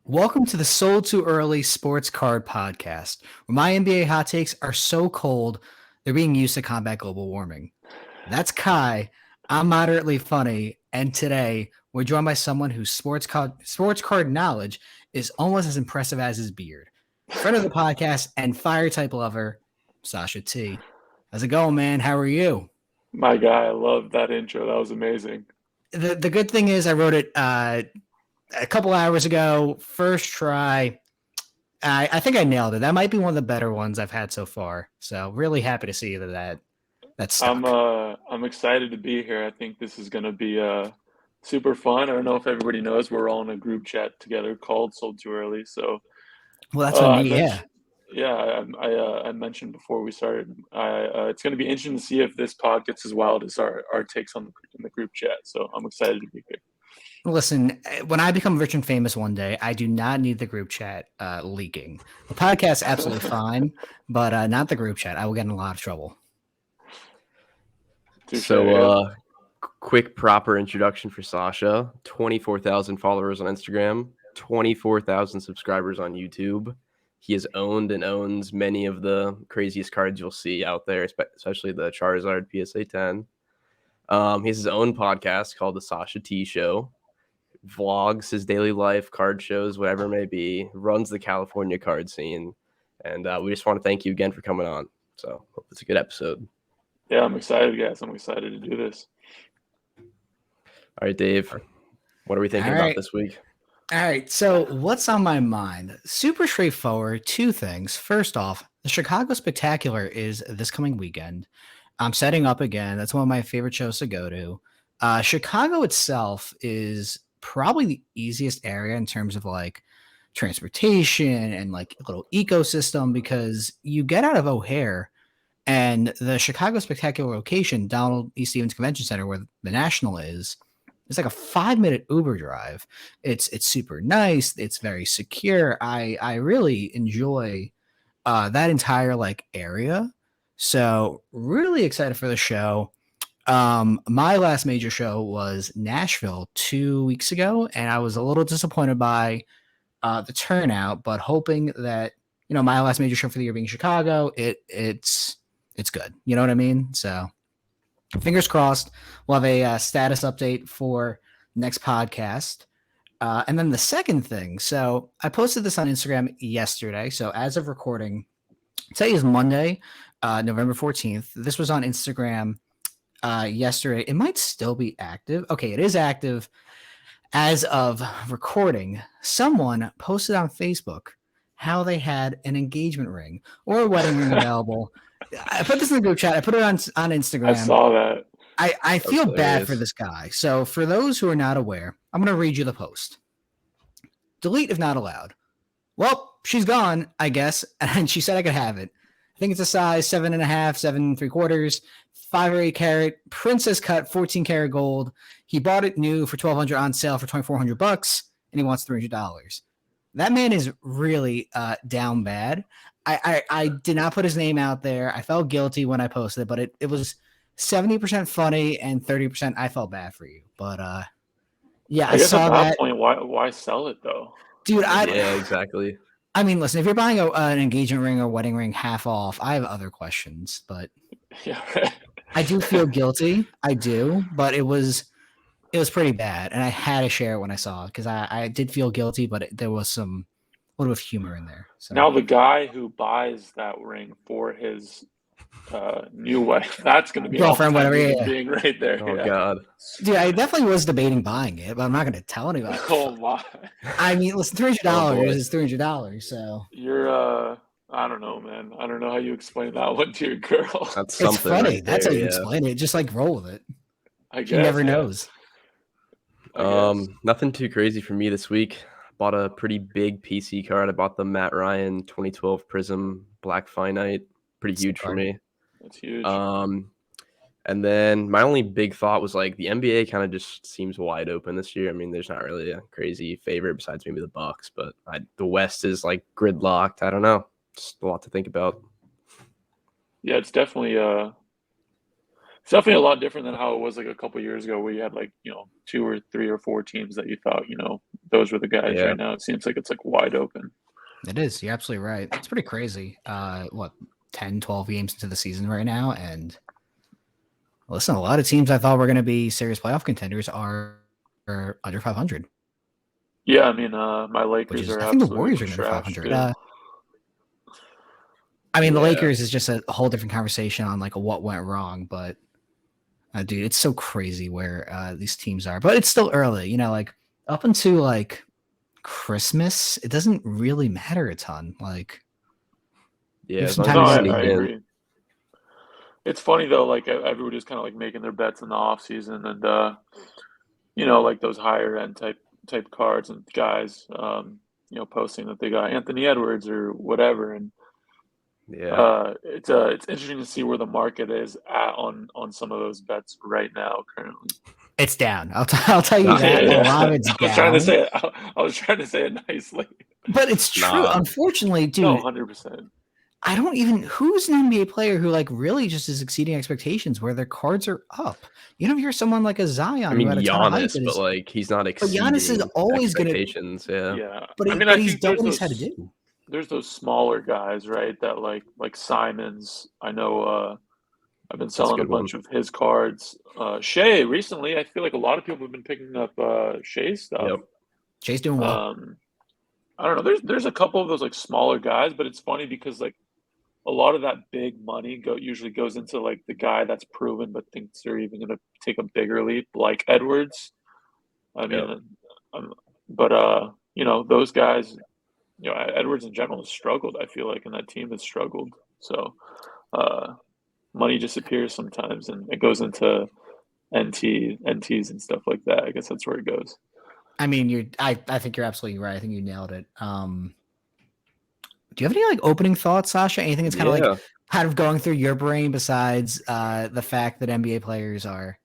Welcome to the Sold Too Early Sports Card Podcast, where my NBA hot takes are so cold they're being used to combat global warming. That's Kai. I'm moderately funny, and today we're joined by someone whose sports card knowledge is almost as impressive as his beard. Friend of the podcast and fire type lover, Sasha T. How's it going, man? How are you? My guy, I love that intro. That was amazing. The good thing is I wrote it a couple hours ago, first try. I think I nailed it. That might be one of the better ones I've had so far. So really happy to see that I'm stuck. uh I'm excited to be here. I think this is gonna be super fun. I don't know if everybody knows we're all in a group chat together called Sold Too Early. So Well, that's what I me. Yeah. mentioned yeah, I mentioned before we started. It's gonna be interesting to see if this pod gets as wild as our takes on the group chat. So I'm excited to be here. Listen, when I become rich and famous one day, I do not need the group chat leaking. The podcast absolutely fine, but not the group chat. I will get in a lot of trouble. Touche, So, yeah. quick proper introduction for Sasha. 24,000 followers on Instagram, 24,000 subscribers on YouTube. He has owned and owns many of the craziest cards you'll see out there, especially the Charizard PSA 10. He has his own podcast called The Sasha T Show. Vlogs his daily life, card shows, whatever it may be. Runs the California card scene. And we just want to thank you again for coming on. So, hope it's a good episode. Yeah, I'm excited, guys. I'm excited to do this. All right, Dave, what are we thinking All about right. this week? All right. So, what's on my mind? Super straightforward. Two things. First off, the Chicago Spectacular is this coming weekend. I'm setting up again. That's one of my favorite shows to go to. Chicago itself is probably the easiest area in terms of like transportation and like a little ecosystem because you get out of O'Hare and the Chicago Spectacular location, Donald E. Stevens Convention Center, where the National is, it's like a 5 minute Uber drive. It's super nice. It's very secure. I really enjoy that entire like area. So really excited for the show. My last major show was Nashville 2 weeks ago, and I was a little disappointed by the turnout, but hoping that my last major show for the year being Chicago, it's good. You know what I mean? So fingers crossed. We'll have a status update for next podcast. And then the second thing, so I posted this on Instagram yesterday. So as of recording, today is Monday, November 14th. This was on Instagram yesterday. It might still be active. Okay, it is active as of recording. Someone posted on Facebook how they had an engagement ring or a wedding ring available. I put this in the group chat. I put it on Instagram. I saw that. I feel bad hilarious. for this guy. So for those who are not aware, I'm going to read you the post. Delete if not allowed. Well, she's gone, I guess, and she said I could have it. I think it's a size 7.5, 7.75, 5 or 8 carat, princess cut, 14 karat gold. He bought it new for $1,200 on sale for $2,400, and he wants $300. That man is really down bad. I did not put his name out there. I felt guilty when I posted it, but it was 70% funny and 30% I felt bad for you. But yeah, I I guess at saw that that. point, why sell it though? Dude, Yeah, exactly. I mean, listen, if you're buying an engagement ring or wedding ring half off, I have other questions, but Yeah, right. I do feel guilty. I do, but it was pretty bad, and I had to share it when I saw it because I did feel guilty, but there was some little bit of humor in there. So Now the guy who buys that ring for his new wife, that's going to be an girlfriend, all-time whatever. human Yeah, being right there. Oh, Yeah. God. dude, I definitely was debating buying it, but I'm not going to tell anybody. Oh my. I mean, listen, Oh, $300 boy. is $300, so You're I don't know, man. I don't know how you explain that one to your girl. That's it's something funny. right That's there, how you yeah. explain it. Just like roll with it. I She guess. never yeah. knows. I guess. Nothing too crazy for me this week. Bought a pretty big PC card. I bought the Matt Ryan 2012 Prism Black Finite. Pretty huge for Card. me. That's huge. And then my only big thought was like the NBA kind of just seems wide open this year. I mean, there's not really a crazy favorite besides maybe the Bucks, but the West is like gridlocked. I don't know. Just a lot to think about. Yeah, it's definitely a lot different than how it was like a couple years ago where you had like, 2 or 3 or 4 teams that you thought, those were the guys Yeah. right now. It seems like it's like wide open. It is. You're absolutely right. It's pretty crazy. What, 10, 12 games into the season right now? And listen, a lot of teams I thought were going to be serious playoff contenders are under 500. Yeah, I mean, my Which Lakers is, are I think the absolutely Warriors are under trash 500. too. I mean, the Yeah. Lakers is just a whole different conversation on like what went wrong, but dude, it's so crazy where these teams are. But it's still early, you know, like up until like Christmas, it doesn't really matter a ton. Like, Yeah, Give as some long as time No, you to I, get sneak I in. agree. It's funny though, like everybody's kind of like making their bets in the off season, and you know, like those higher end type cards and guys, you know, posting that they got Anthony Edwards or whatever, and Yeah. it's interesting to see where the market is at on some of those bets right now currently. It's down. I'll tell you Yeah, that. A yeah. lot of it's I was trying to down. say it. I was trying to say it nicely. But it's true. Nah. Unfortunately, No, dude, 100%. I don't even who's an NBA player who like really just is exceeding expectations where their cards are up. You don't hear someone like a Zion I who mean, had a ton of hype Giannis, that but is, like he's not but Giannis is exceeding always gonna, expectations. Yeah. Yeah, but I mean, I he's think done what he's had to do. there's those smaller guys, right? That like Simons. I know. I've been That's a selling a good one. bunch of his cards. Shea recently, I feel like a lot of people have been picking up Shea's stuff. Yep. Jay's doing well. I don't know. There's a couple of those like smaller guys, but it's funny because like a lot of that big money usually goes into like the guy that's proven but thinks they're even going to take a bigger leap, like Edwards. I mean, Yep. but you know, those guys, you know, Edwards in general has struggled. I feel like, and that team has struggled. So money disappears sometimes, and it goes into NTs and stuff like that. I guess that's where it goes. I mean, I think you're absolutely right. I think you nailed it. Do you have any like opening thoughts, Sasha? Anything that's kind of Yeah. like kind of going through your brain besides the fact that NBA players are,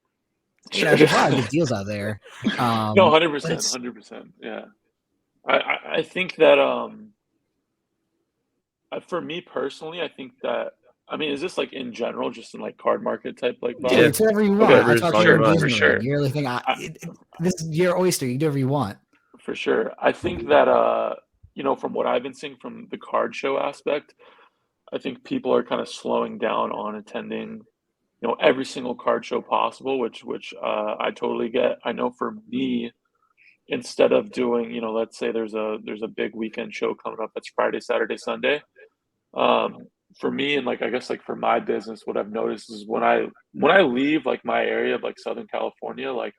you know, there's a lot of good deals out there. No, But 100%, it's 100%. Yeah, I think that for me personally, I think that I mean, is this like in general, just in like card market type like dude, Yeah. vibe? it's whatever you want. Okay, I Whatever's talk on to your your mind. for engagement ring. sure. You're thinking, this is your oyster. You do whatever you want. For sure. I think that you know, from what I've been seeing from the card show aspect, I think people are kind of slowing down on attending, you know, every single card show possible, which I totally get. I know for me, instead of doing, you know, let's say there's a big weekend show coming up that's Friday, Saturday, Sunday. For me and like I guess like for my business, what I've noticed is when I leave like my area of like Southern California, like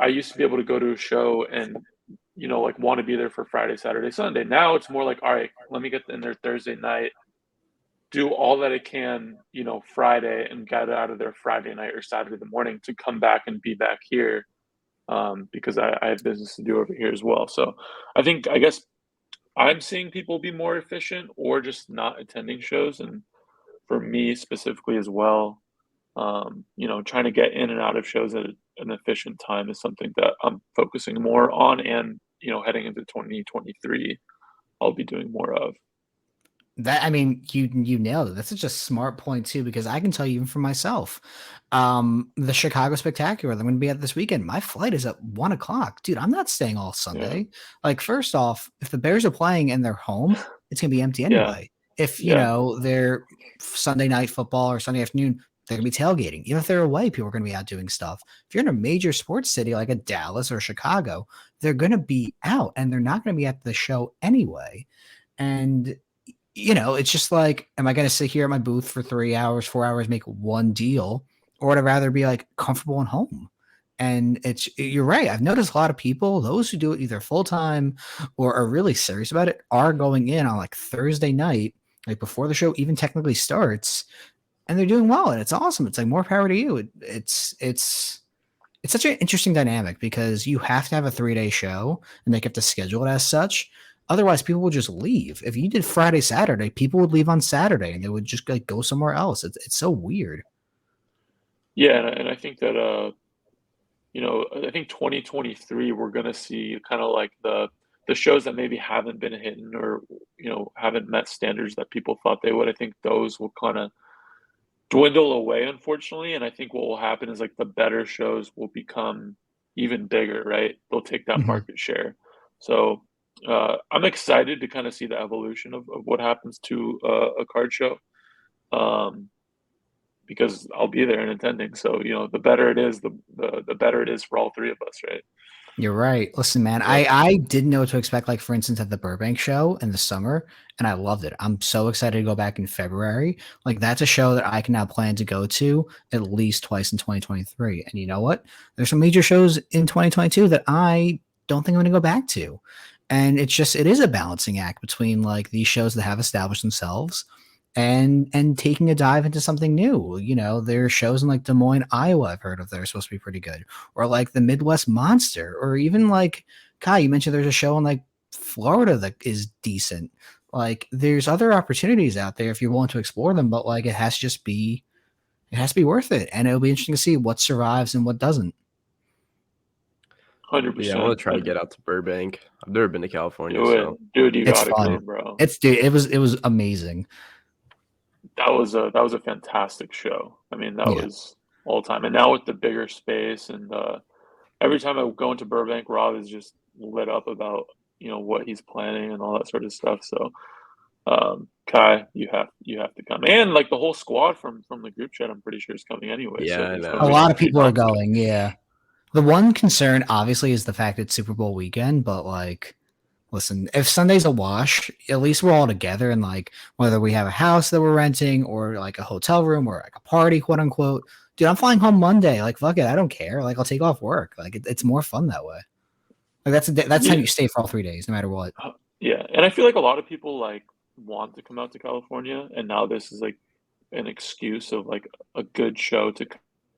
I used to be able to go to a show and you know like want to be there for Friday, Saturday, Sunday. Now it's more like, all right, let me get in there Thursday night, do all that I can, you know, Friday and get out of there Friday night or Saturday morning to come back and be back here because I have business to do over here as well. So I guess I'm seeing people be more efficient or just not attending shows. And for me specifically as well, you know, trying to get in and out of shows at an efficient time is something that I'm focusing more on. And, you know, heading into 2023, I'll be doing more of. That I mean, you nailed it. That's such a smart point too, because I can tell you even for myself, the Chicago Spectacular that I'm going to be at this weekend. My flight is at 1 o'clock, dude. I'm not staying all Sunday. Like, first off, if the Bears are playing and they're home, it's going to be empty Yeah. anyway. If you Yeah. know they're Sunday night football or Sunday afternoon, they're going to be tailgating. Even if they're away, people are going to be out doing stuff. If you're in a major sports city like a Dallas or Chicago, they're going to be out and they're not going to be at the show anyway. And you know, it's just like, am I going to sit here at my booth for 3 hours, 4 hours, make one deal, or would I rather be like comfortable and home? And you're right. I've noticed a lot of people, those who do it either full time or are really serious about it, are going in on like Thursday night, like before the show even technically starts, and they're doing well. And it's awesome. It's like more power to you. It's such an interesting dynamic because you have to have a 3-day show and they have to schedule it as such. Otherwise, people would just leave. If you did Friday, Saturday, people would leave on Saturday and they would just like go somewhere else. It's so weird. Yeah. And I think that, you know, I think 2023, we're going to see kind of like the shows that maybe haven't been hitting or, you know, haven't met standards that people thought they would. I think those will kind of dwindle away, unfortunately. And I think what will happen is like the better shows will become, even bigger, right? They'll take that Mhm. market share. So I'm excited to kind of see the evolution of what happens to a card show, um, because I'll be there and attending. So the better it is, the better it is for all three of us, right? You're right. Listen, man, Yep. I didn't know what to expect, like, for instance, at the Burbank show in the summer, and I loved it. I'm so excited to go back in February. Like, that's a show that I can now plan to go to at least twice in 2023. And you know what? There's some major shows in 2022 that I don't think I'm gonna go back to. And it is a balancing act between like these shows that have established themselves and taking a dive into something new. There are shows in like Des Moines, Iowa, I've heard of that are supposed to be pretty good, or like the Midwest Monster, or even like Kai, you mentioned there's a show in like Florida that is decent. Like there's other opportunities out there if you're willing to explore them, but like it has to be worth it. And it'll be interesting to see what survives and what doesn't. Yeah, I want 100%. to try to get out to Burbank. I've never been to California, Do it, so dude. You It's gotta fun. come, bro. Dude, it was amazing. That was a fantastic show. I mean, that Yeah. was all time. And now with the bigger space, and every time I go into Burbank, Rob is just lit up about what he's planning and all that sort of stuff. So, Kai, you have to come, and like the whole squad from the group chat, I'm pretty sure is coming anyway. yeah, So I there's A going to be know. lot some of sweet people are competition. going, yeah. The one concern obviously is the fact it's Super Bowl weekend, but like listen, if Sunday's a wash, at least we're all together, and like whether we have a house that we're renting or like a hotel room or like a party, quote unquote. Dude, I'm flying home Monday. Like fuck it, I don't care. Like I'll take off work. Like it's more fun that way. Like that's how Yeah, you stay for all 3 days, no matter what. yeah, and I feel like a lot of people like want to come out to California, and now this is like an excuse of like a good show to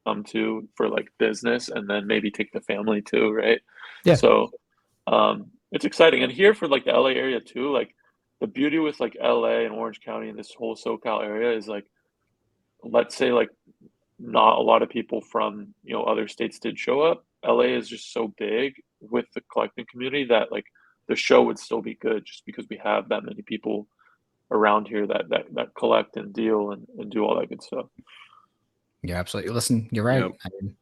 come to for like business, and then maybe take the family too, right? Yeah, So it's exciting. And here for like the LA area too, like the beauty with like LA and Orange County and this whole SoCal area is like, let's say like not a lot of people from other states did show up. LA is just so big with the collecting community that like the show would still be good just because we have that many people around here that collect and deal and do all that good stuff. you're absolutely. Listen, you're right. Yep.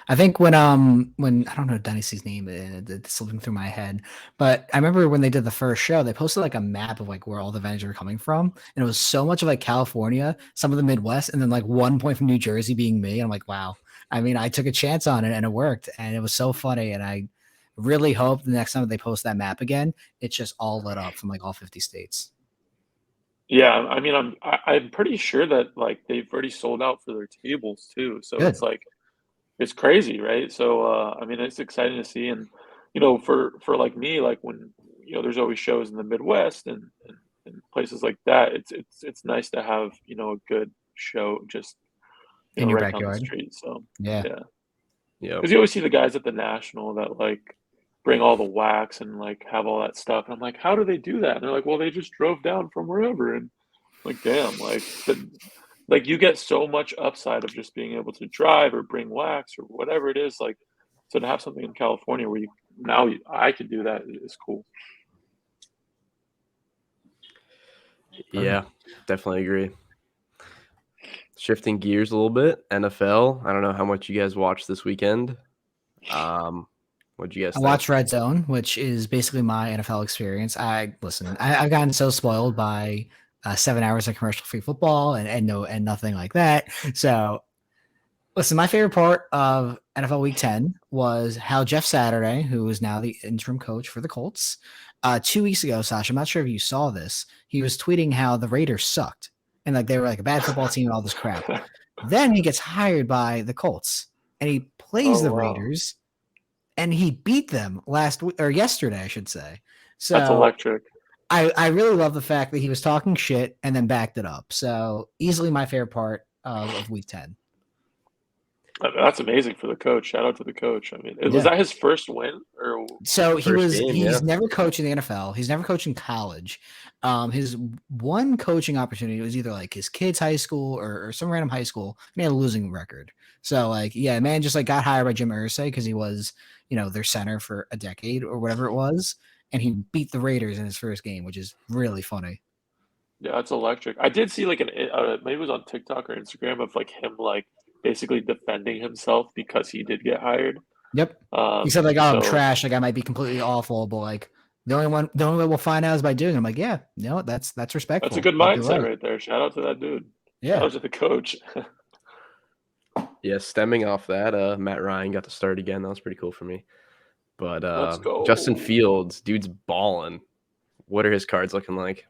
I think when I don't know Dynasty's name, it's slipping through my head, but I remember when they did the first show, they posted like a map of like where all the vendors were coming from, and it was so much of like California, some of the Midwest, and then like one point from New Jersey being me. I'm like, wow. I mean, I took a chance on it and it worked, and it was so funny. And I really hope the next time they post that map again, it's just all lit up from like all 50 states. Yeah, I mean, I'm pretty sure that like they've already sold out for their tables too. So it's Good. like it's crazy, right? So I mean, it's exciting to see, and for like me, like when there's always shows in the Midwest and places like that. It's nice to have a good show just In your right down the backyard. street. So Yeah. yeah, Yep. because you always see the guys at the National that like bring all the wax and like have all that stuff, and I'm like, how do they do that? And they're like, well, they just drove down from wherever, and like, damn, like you get so much upside of just being able to drive or bring wax or whatever it is. Like, so to have something in California where I can do that is cool. Yeah, definitely agree. Shifting gears a little bit, NFL. I don't know how much you guys watched this weekend. What'd you guys I think? watched Red Zone, which is basically my NFL experience. I've gotten so spoiled by 7 hours of commercial-free football and nothing like that. So, listen, my favorite part of NFL Week 10 was how Jeff Saturday, who is now the interim coach for the Colts, 2 weeks ago, Sasha, I'm not sure if you saw this, he was tweeting how the Raiders sucked and like they were like a bad football team and all this crap. Then he gets hired by the Colts and he plays Oh the wow, Raiders and he beat them last week or yesterday, I should say. that's So electric. I really love the fact that he was talking shit and then backed it up. So easily my favorite part of week 10. That's amazing for the coach. Shout out to the coach. I mean, was Yeah. that his first win or? So First game, yeah. he's never coached in the NFL. He's never coached in college. His one coaching opportunity was either like his kid's high school or some random high school, and he had a losing record. So like, yeah, man just like got hired by Jim Irsay because he was, their center for a decade or whatever it was. And he beat the Raiders in his first game, which is really funny. Yeah, that's electric. I did see like maybe it was on TikTok or Instagram of like him like basically defending himself because he did get hired. Yep. He said like, "Oh, I'm So trash. Like I might be completely awful, but like the only way we'll find out is by doing it." I'm like, "Yeah, no, that's that's a respectful. good Like you're mindset right. right there. Shout out to that dude. Shout Yeah, out to the coach. Yeah, stemming off that, Matt Ryan got to start again. That was pretty cool for me. But Let's Justin go. Fields, dude's balling. What are his cards looking like?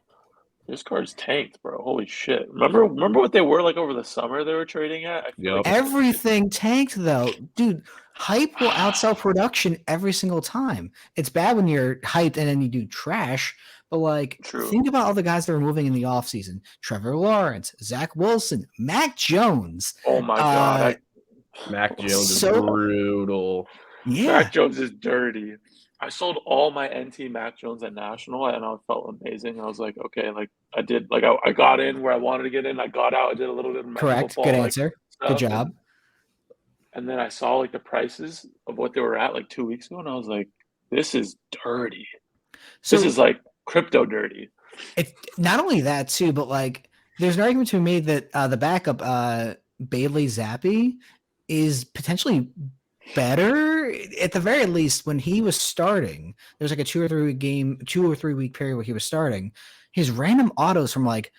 This card's tanked, bro. Holy shit. Remember what they were like over the summer they were trading at? I feel like Yep. everything tanked though, dude. Hype will outsell production every single time. It's bad when you're hyped and then you do trash, but like True. think about all the guys that are moving in the offseason. Trevor Lawrence, Zach Wilson, Mac Jones. Oh my god. Uh Mac Jones is so brutal. yeah. Mac Jones is dirty. I sold all my NT Mac Jones at National and I felt amazing. I was like, okay, like I did like I got in where I wanted to get in. I got out, I did a little bit of my Correct. Good football like answer. Good stuff job. and then I saw like the prices of what they were at like 2 weeks ago and I was like, this is dirty. So This is like crypto dirty. it not only that too, but like there's an argument to be made that the backup Bailey Zappi is potentially better at the very least. When he was starting, there was like a 2 or 3 week period where he was starting. His random autos from like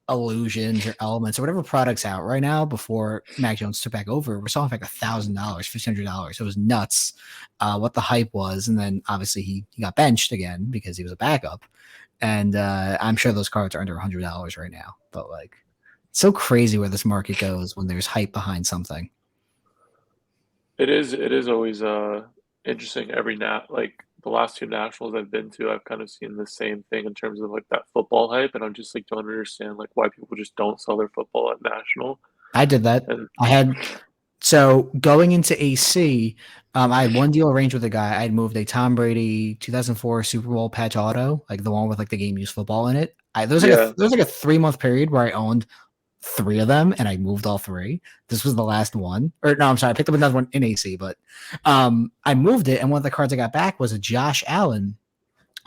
illusions or elements or whatever products out right now before Mac Jones took back over, we're selling for like $1,000, $1,500. It was nuts what the hype was. And then obviously he got benched again because he was a backup. And I'm sure those cards are under $100 right now. But like, it's so crazy where this market goes when there's hype behind something. It is always interesting every like the last two nationals I've been to, I've kind of seen the same thing in terms of like that football hype, and I'm just like don't understand like why people just don't sell their football at national. I did that. And I had so going into AC, I had one deal arranged with a guy. I had moved a Tom Brady 2004 Super Bowl patch auto, like the one with like the game used football in it. There was yeah, like a 3 month period where I owned 3 of them and I moved all three. This was the last one. Or no, I'm sorry, I picked up another one in AC, but I moved it, and one of the cards I got back was a Josh Allen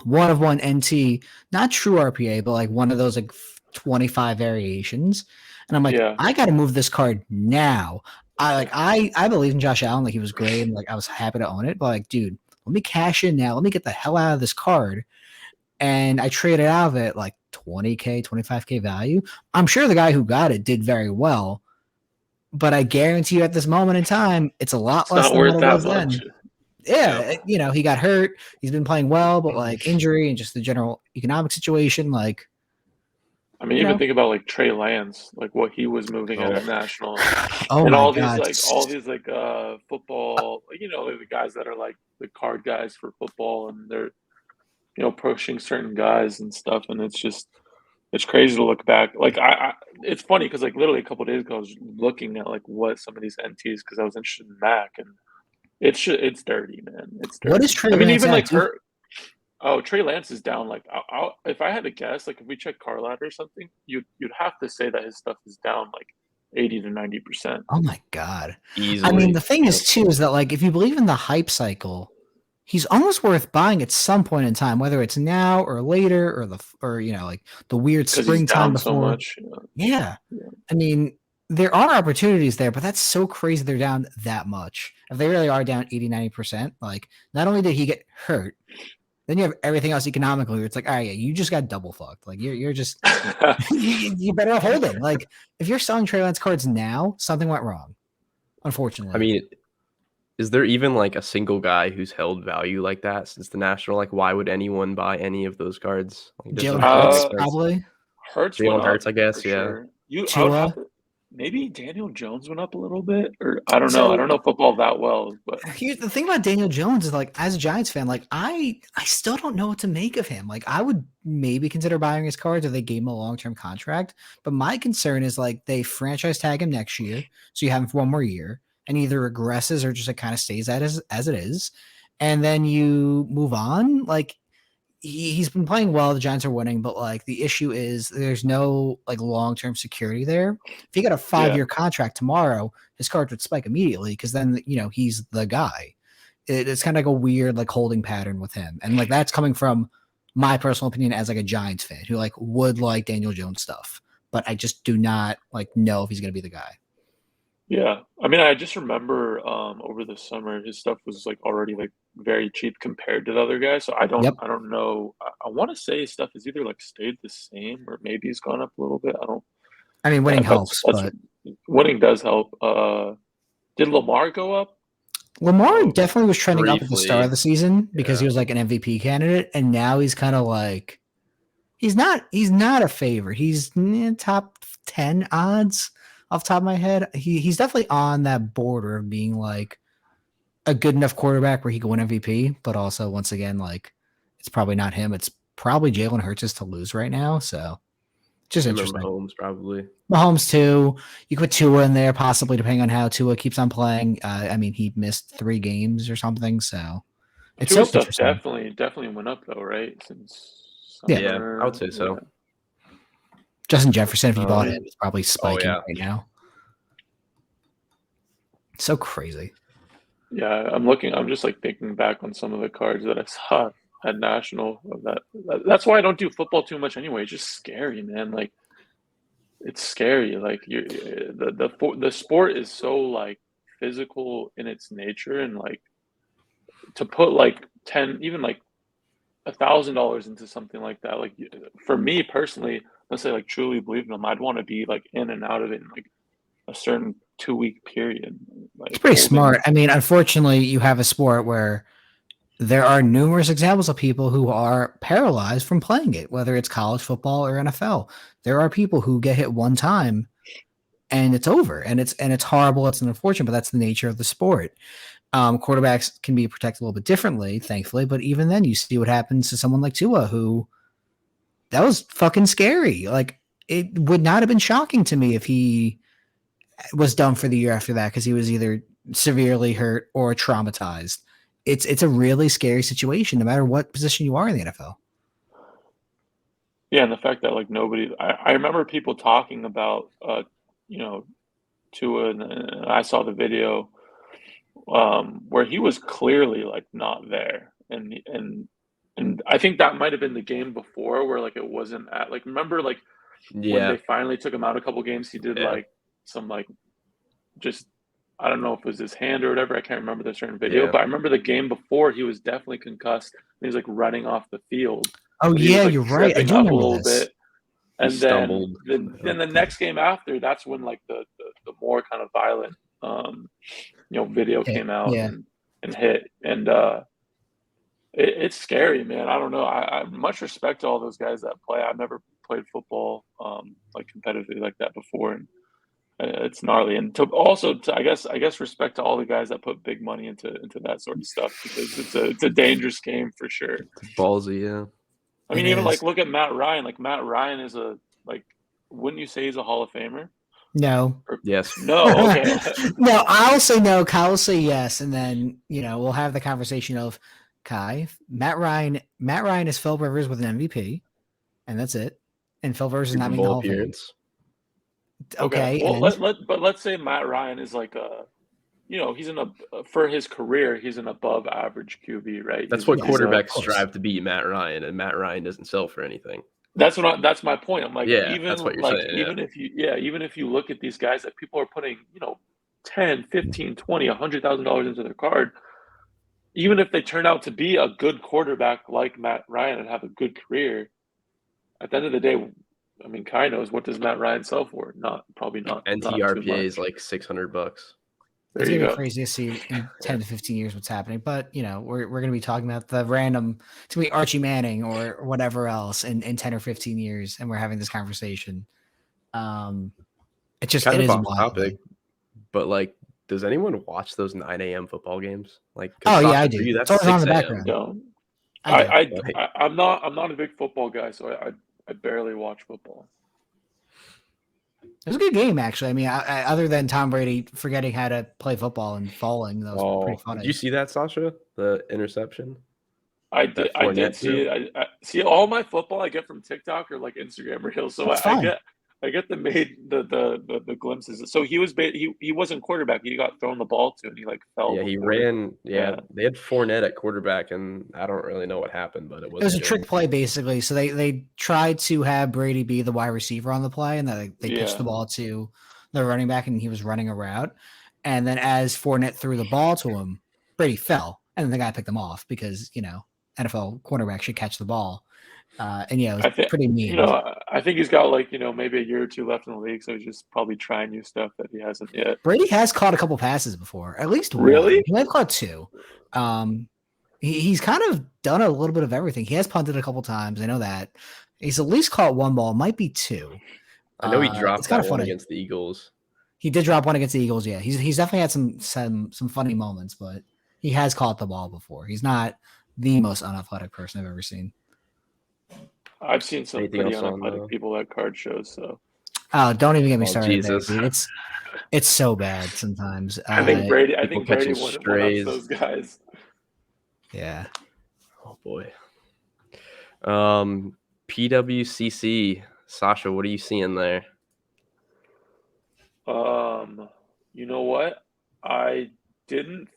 1 of 1 NT, not true RPA, but like one of those like 25 variations. And I'm like, yeah. I got to move this card now. I believe in Josh Allen, like he was great, and like I was happy to own it. But like, dude, let me cash in now. Let me get the hell out of this card. And I traded out of it like 20K, 25K value. I'm sure the guy who got it did very well, but I guarantee you at this moment in time, it's a lot It's less not than what worth it that was much. then. Yeah, you know, he got hurt. He's been playing well, but like injury and just the general economic situation, like, I mean, you even know. think about like Trey Lance, like what he was moving Oh, at national, Oh and my all these God. like football, you know, the guys that are like the card guys for football, and they're pushing certain guys and stuff, and it's crazy to look back. Like it's funny because like literally a couple of days ago, I was looking at like what some of these NTs because I was interested in Mac, and it's dirty, man. It's What is dirty. Trey I mean, Lance even at? like her. Oh, Trey Lance is down. Like, if I had to guess, like if we check car ladder or something, you'd have to say that his stuff is down like 80 to 90%. Oh my God. I mean, easily. the thing is Yep. too, is that like if you believe in the hype cycle, he's almost worth buying at some point in time, whether it's now or later or like the weird Because he's springtime down so before. much. Yeah. Yeah. I mean, there are opportunities there, but that's so crazy they're down that much. If they really are down 80, 90%, like not only did he get hurt, then you have everything else economically where it's like, all right, yeah, you just got double fucked. Like you're just you better off holding. Like if you're selling Trey Lance cards now, something went wrong. Unfortunately. I mean, is there even like a single guy who's held value like that since the national? Like, why would anyone buy any of those cards? Like, it Jalen doesn't really Hurts, make sense. probably. Hurts went Jalen up Hurts, I guess. for Yeah. sure. I would have Tua. to. Maybe Daniel Jones went up a little bit, or I don't know. I So don't know football that well, but here's the thing about Daniel Jones is like as a Giants fan, like I still don't know what to make of him. Like I would maybe consider buying his cards if they gave him a long-term contract. But my concern is like they franchise tag him next year, so you have him for 1 more year, and either regresses or just like kind of stays at as it is, and then you move on. Like he's been playing well. The Giants are winning, but like the issue is there's no like long-term security there. If he got a 5 year contract tomorrow, his card would spike immediately because then he's the guy. It's kind of like a weird like holding pattern with him, and like that's coming from my personal opinion as like a Giants fan who like would like Daniel Jones stuff, but I just do not like know if he's gonna be the guy. Yeah. I mean, I just remember over the summer his stuff was like already like very cheap compared to the other guys. So Yep. I don't know. I want to say his stuff has either like stayed the same or maybe it's gone up a little bit. I don't I mean, winning helps, that's but winning does help. Did Lamar go up? Lamar Oh, definitely was trending up at the start of Briefly, the season because he yeah. was like an MVP candidate, and now he's kind of like he's not a favorite. He's top 10 odds off the top of my head. He's definitely on that border of being like a good enough quarterback where he could win MVP, but also once again, like it's probably not him. It's probably Jalen Hurts is to lose right now. So just Him or interesting. Mahomes probably. Mahomes too. You could put Tua in there, possibly depending on how Tua keeps on playing. I mean, he missed 3 games or something, so it's Tua so stuff interesting. definitely went up though, right? Since Yeah, Yeah, I would summer. say Yeah. so. Justin Jefferson, if you bought him, Um, is probably oh spiking yeah. right now. So crazy. Yeah, I'm just like thinking back on some of the cards that I saw at National of that's why I don't do football too much anyway. It's just scary, man. Like it's scary. Like the sport is so like physical in its nature, and like to put like 10, even like $1,000 into something like that. Like for me personally, let's say like truly believe in them, I'd want to be like in and out of it in like a certain 2 week period, It's like pretty holding. smart. I mean, unfortunately, you have a sport where there are numerous examples of people who are paralyzed from playing it, whether it's college football or NFL. There are people who get hit one time and it's over, and it's horrible. It's unfortunate, but that's the nature of the sport. Quarterbacks can be protected a little bit differently, thankfully, but even then, you see what happens to someone like Tua, who that was fucking scary. Like it would not have been shocking to me if he was done for the year after that because he was either severely hurt or traumatized. It's a really scary situation, no matter what position you are in the NFL. Yeah, and the fact that like nobody, I remember people talking about, you know, Tua, and I saw the video where he was clearly like not there, and I think that might have been the game before where like it wasn't at like remember like when they Yeah, finally took him out a couple games, he did yeah, like some like just I don't know if it was his hand or whatever. I can't remember the certain video, yeah. but I remember the game before he was definitely concussed. And he was like running off the field, Oh but he was yeah, like you're right. I tripping do up a remember little this. bit. He And then stumbled. the next game after, that's when like the more kind of violent video came out Yeah. and hit. And it's scary, man. I don't know. I much respect to all those guys that play. I've never played football like competitively like that before, and it's gnarly. And to also to I guess respect to all the guys that put big money into that sort of stuff because it's a dangerous game for sure. It's ballsy, yeah. I It mean, even like is. look at Matt Ryan. Like Matt Ryan is a like, wouldn't you say he's a Hall of Famer? No. Or, Yes. no, okay. No, I'll say no. Kyle will say yes, and then we'll have the conversation of Kai, Matt Ryan. Matt Ryan is Phil Rivers with an MVP, and that's it. And Phil Rivers is Super not making the Bowl Hall of Fame. appearance. Okay. Okay, Well, and but let's say Matt Ryan is like a, he's in a for his career, he's an above average QB, right? That's what He's yes, a of quarterbacks course. strive to be, Matt Ryan, and Matt Ryan doesn't sell for anything. that's my point. I'm like Yeah, that's what you're saying. Yeah. even if you look at these guys that people are putting, 10, 15, 20, $100,000 into their card, even if they turn out to be a good quarterback like Matt Ryan and have a good career, at the end of the day, I mean, Kai knows what does Matt Ryan sell for? Probably not too NTRPA is much. like $600. There It's you gonna be go. crazy to see in Yeah. 10 to 15 years what's happening. But we're gonna be talking about the random to be Archie Manning or whatever else in 10 or 15 years, and we're having this conversation. Um, Kind it of is off wild, topic, man. but like, does anyone watch those 9 a.m. football games? Like, because Oh yeah, I Sasha, for do. you, It's that's always on in 6 the I a.m. background. don't. I do. Like, I'm not a big football guy, so I barely watch football. It was a good game, actually. I mean, other than Tom Brady forgetting how to play football and falling, that was pretty did you funny. see that, Sasha? The interception that I did Fournette see threw? it. I see all my football I get from TikTok or like Instagram Reels. So That's fine. I get the glimpses. So he wasn't quarterback. He got thrown the ball to and he like fell Yeah, he before. ran. Yeah, Yeah. they had Fournette at quarterback, and I don't really know what happened, but it It was wasn't a good. trick play, basically. So they tried to have Brady be the wide receiver on the play, and they pitched the Yeah. ball to the running back, and he was running a route. And then as Fournette threw the ball to him, Brady fell, and then the guy picked him off because NFL quarterback should catch the ball. And it was I think pretty mean. I think he's got like maybe a year or two left in the league, so he's just probably trying new stuff that he hasn't yet. Brady has caught a couple passes before, at least one. Really? He might have caught two. He's kind of done a little bit of everything. He has punted a couple times. I know that. He's at least caught one ball, might be two. I know he dropped it's kind that of one funny against the Eagles. He did drop one against the Eagles. Yeah, he's definitely had some funny moments, but he has caught the ball before. He's not the most unathletic person I've ever seen. I've seen some Anything pretty else on, unathletic people at card shows. So Oh, don't even get me started there, Jesus. dude. It's so bad sometimes. I think Brady people won catching up strays. those guys. Yeah. Oh boy. PWCC, Sasha, what are you seeing there? You know what? I think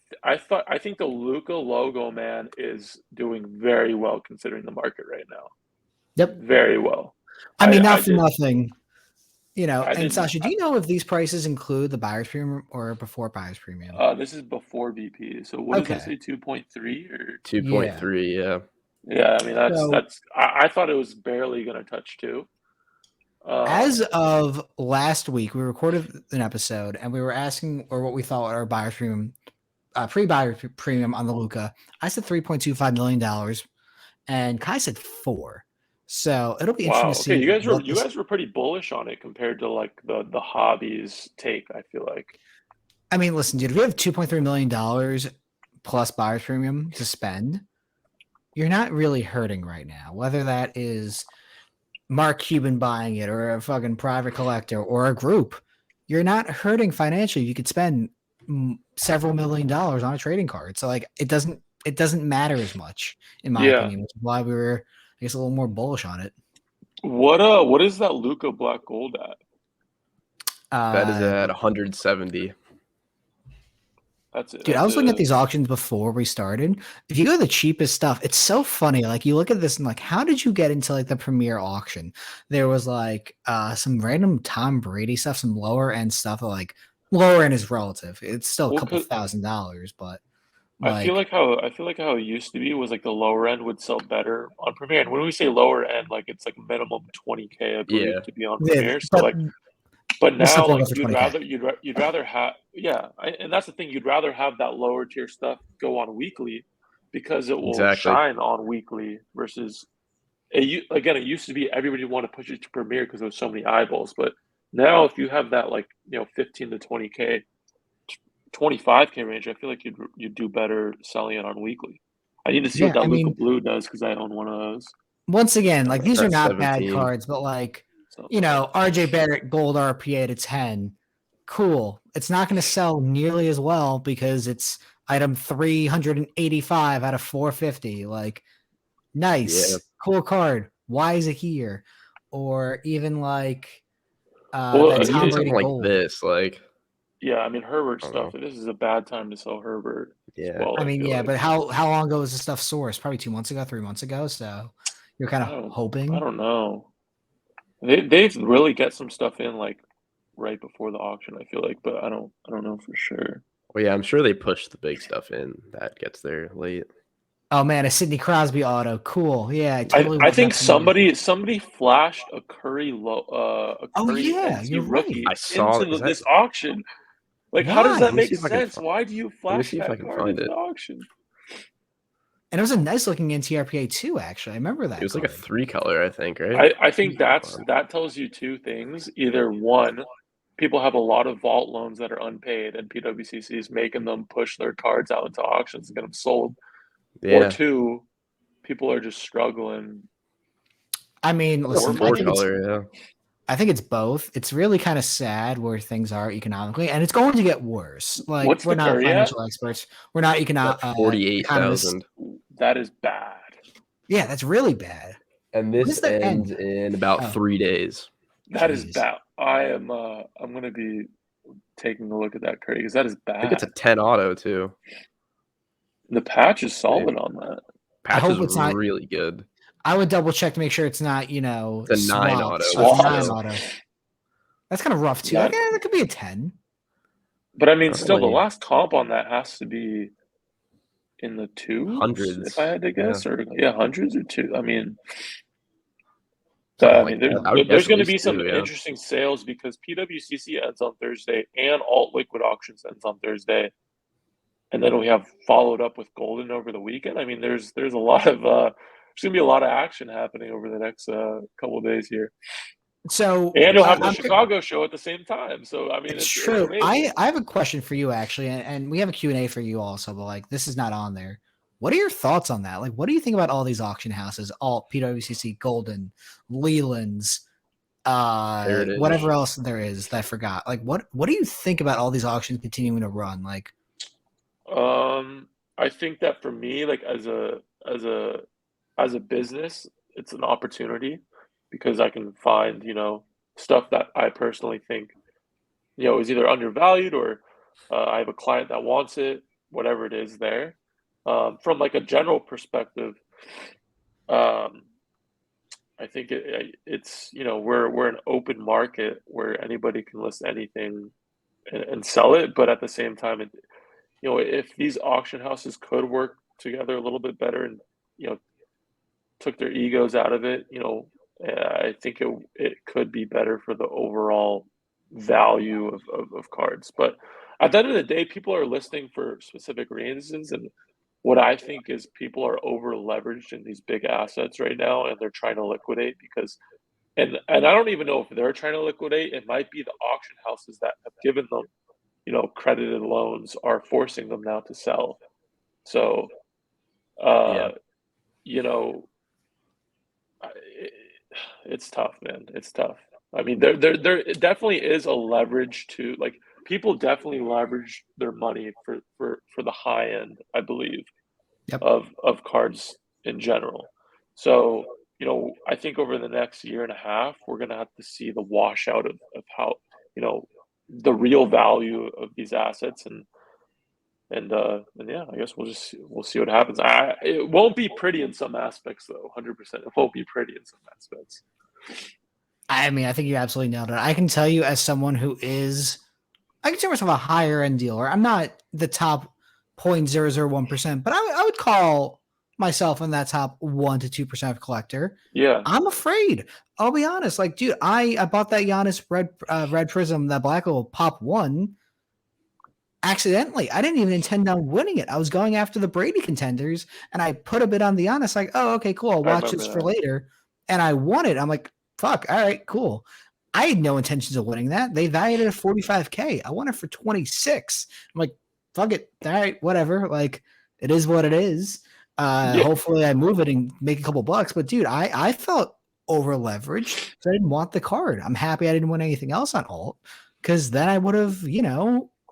the Luca logo man is doing very well considering the market right now. Yep. Very well. I mean, not for nothing. And Sasha, do you I- know if these prices include the buyer's premium or before buyer's premium? This is before BP. So what does Okay. it say? 2.3 or 2.3, yeah. yeah? I mean So- that's. I thought it was barely going to touch 2. As of last week, we recorded an episode and we were asking what we thought our buyer's premium, pre-buyer premium on the Luca. I said $3.25 million, and Kai said 4. So it'll be wow. interesting Okay, to see. you guys were pretty bullish on it compared to like the hobbies take. I feel like. I mean, listen, dude, if we have $2.3 million plus buyer's premium to spend, you're not really hurting right now. Whether that is Mark Cuban buying it or a fucking private collector or a group, you're not hurting financially. You could spend several $1 million on a trading card. So like it doesn't matter as much in my opinion, which is why we were, I guess, a little more bullish on it. What is that Luca Black Gold at? That is at 170. That's it. Dude, I was looking at these auctions before we started. If you go to the cheapest stuff, it's so funny. Like you look at this and like, how did you get into like the premier auction? There was like some random Tom Brady stuff, some lower end stuff. Like lower end is relative. It's still a couple $1,000, but like, I feel like how it used to be was like the lower end would sell better on Premiere. And when we say lower end, like it's like minimum 20K, I believe, to be on Premiere. So but now like you'd rather have and that's the thing, you'd rather have that lower tier stuff go on weekly because it will shine on weekly versus it used to be everybody wanted to push it to Premiere because there was so many eyeballs, but now if you have that 15 to 20K, 25K range, I feel like you'd do better selling it on weekly. I need to see what that Luca Blue does because I own one of those. Once again, like these are not 17. Bad cards, but like RJ Barrett Gold RPA to 10, cool. It's not going to sell nearly as well because it's item 385 out of 450. Like, nice, cool card. Why is it here? Or even like, Tom Brady Gold. Like this, like. Yeah, I mean Herbert stuff. This is a bad time to sell Herbert. Yeah, well, I mean, but how long ago was the stuff sourced? Probably 2 months ago, 3 months ago. So you're kind of hoping. I don't know. They really get some stuff in like right before the auction. I feel like, but I don't know for sure. Well, yeah, I'm sure they push the big stuff in that gets there late. Oh man, a Sidney Crosby auto, cool. Yeah, I think somebody flashed a Curry NC rookie into this auction. Like, how does that make sense? Why do you flash that card into the auction? And it was a nice looking NTRPA too, actually. I remember that. It was like a 3-color, I think, right? I think that tells you two things. Either one, people have a lot of vault loans that are unpaid, and PWCC is making them push their cards out into auctions and get them sold. Yeah. Or two, people are just struggling. I mean, listen, I think it's both. It's really kind of sad where things are economically, and it's going to get worse. Like, we're not financial experts. We're not 48,000. That is bad. Yeah, that's really bad. And this ends in about 3 days. That is bad. I'm going to be taking a look at that, Curry, because that is bad. I think it's a 10 auto too. The patch is solid on that. Patch is really good. I would double check to make sure it's not, it's a 9 auto. Swaps. 9 auto. That's kind of rough too. Like, that could be a 10. But I mean, still, the Probably last comp on that has to be in the twos, hundreds. if I had to guess, or hundreds or two. I mean, Something I like mean, that. I would there's guess at going to be least some two, yeah. interesting sales because PWCC ends on Thursday and Alt Liquid Auctions ends on Thursday, and then we have followed up with Golden over the weekend. I mean, there's a lot of there's going to be a lot of action happening over the next couple of days here. So And you'll have the I'm Chicago show at the same time. So I mean, It's it's true. amazing. I have a question for you actually, and we have a Q&A for you also, but like this is not on there. What are your thoughts on that? Like, what do you think about all these auction houses, all PWCC, Golden, Leland's, Heritage. whatever else there is that I forgot? Like, what do you think about all these auctions continuing to run? Like, I think that for me, like as a business, it's an opportunity because I can find, stuff that I personally think, is either undervalued or I have a client that wants it, whatever it is there. From like a general perspective, um, I think it's we're an open market where anybody can list anything and sell it, but at the same time, if these auction houses could work together a little bit better and took their egos out of it, I think it could be better for the overall value of cards. But at the end of the day, people are listing for specific reasons, and what I think is people are over leveraged in these big assets right now, and they're trying to liquidate because, and I don't even know if they're trying to liquidate. It might be the auction houses that have given them, credited loans are forcing them now to sell. So, Yeah. you know, it's tough, man. It's tough. I mean, there definitely is a leverage to like people definitely leverage their money for the high end, I believe, Yep. of cards in general. So, I think over the next year and a half, we're gonna have to see the washout of how, the real value of these assets and yeah, I guess we'll see what happens. It won't be pretty in some aspects though, 100%. It won't be pretty in some aspects. I mean, I think you absolutely nailed it. I can tell you as someone who is, I consider myself a higher end dealer. I'm not the top 0.001%, but I would call myself in that top 1 to 2% of collector. Yeah. I'm afraid. I'll be honest. Like, dude, I bought that Giannis red prism, that black hole pop 1 accidentally. I didn't even intend on winning it. I was going after the Brady contenders, and I put a bit on the Giannis. Like, oh, okay, cool. I'll I watch remember this for that. later, and I won it. I'm like, fuck. All right, cool. I had no intentions of winning that. They valued it at 45K. I won it for 26. I'm like, fuck it. All right, whatever. Like, it is what it is. Yeah. Hopefully I move it and make a couple bucks. But dude, I felt over leveraged because I didn't want the card. I'm happy I didn't win anything else on alt because then I would have,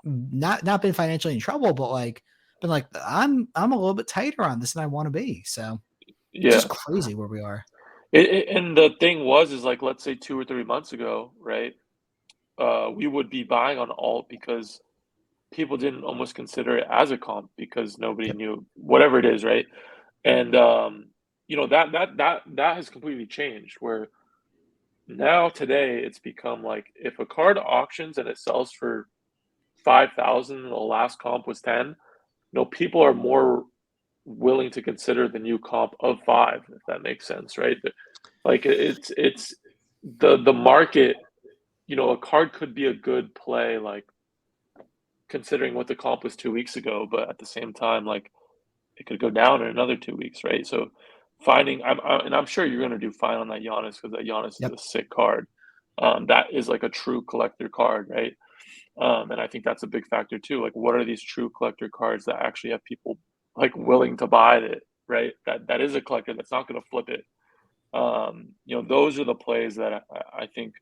not been financially in trouble, but like been like, I'm a little bit tighter on this than I want to be. So it's Yeah. just crazy where we are. And the thing is like, let's say 2 or 3 months ago, right? We would be buying on alt because people didn't almost consider it as a comp because nobody Yep. knew whatever it is, right? And that has completely changed where now today it's become like if a card auctions and it sells for 5,000 and the last comp was 10, people are more willing to consider the new comp of 5, if that makes sense, right? Like it's the market, a card could be a good play, like considering what the comp was 2 weeks ago, but at the same time, like it could go down in another 2 weeks, right? So finding, and I'm sure you're going to do fine on that Giannis because that Giannis is Yep. a sick card. That is like a true collector card, right? And I think that's a big factor too. Like, what are these true collector cards that actually have people like willing to buy it, right? That is a collector that's not going to flip it. Those are the plays that I think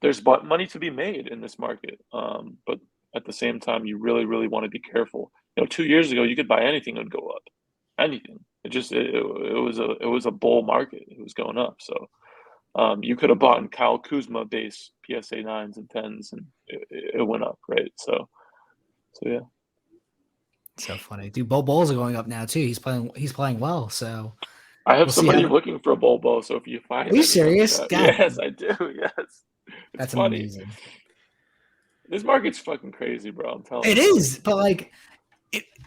there's money to be made in this market. But at the same time, you really, really want to be careful. 2 years ago, you could buy anything and go up, anything. It was a bull market. It was going up. So you could have bought in Kyle Kuzma base PSA 9s and 10s, and it went up, right? So yeah. So funny, dude. Bo Bowls are going up now too. He's playing well. So I have we'll see somebody how. looking for a Bobo, so if you find Are you any, let me serious? know. God, Yes, I do. Yes. It's That's funny. amazing. This market's fucking crazy, bro. I'm telling It you. is, but like,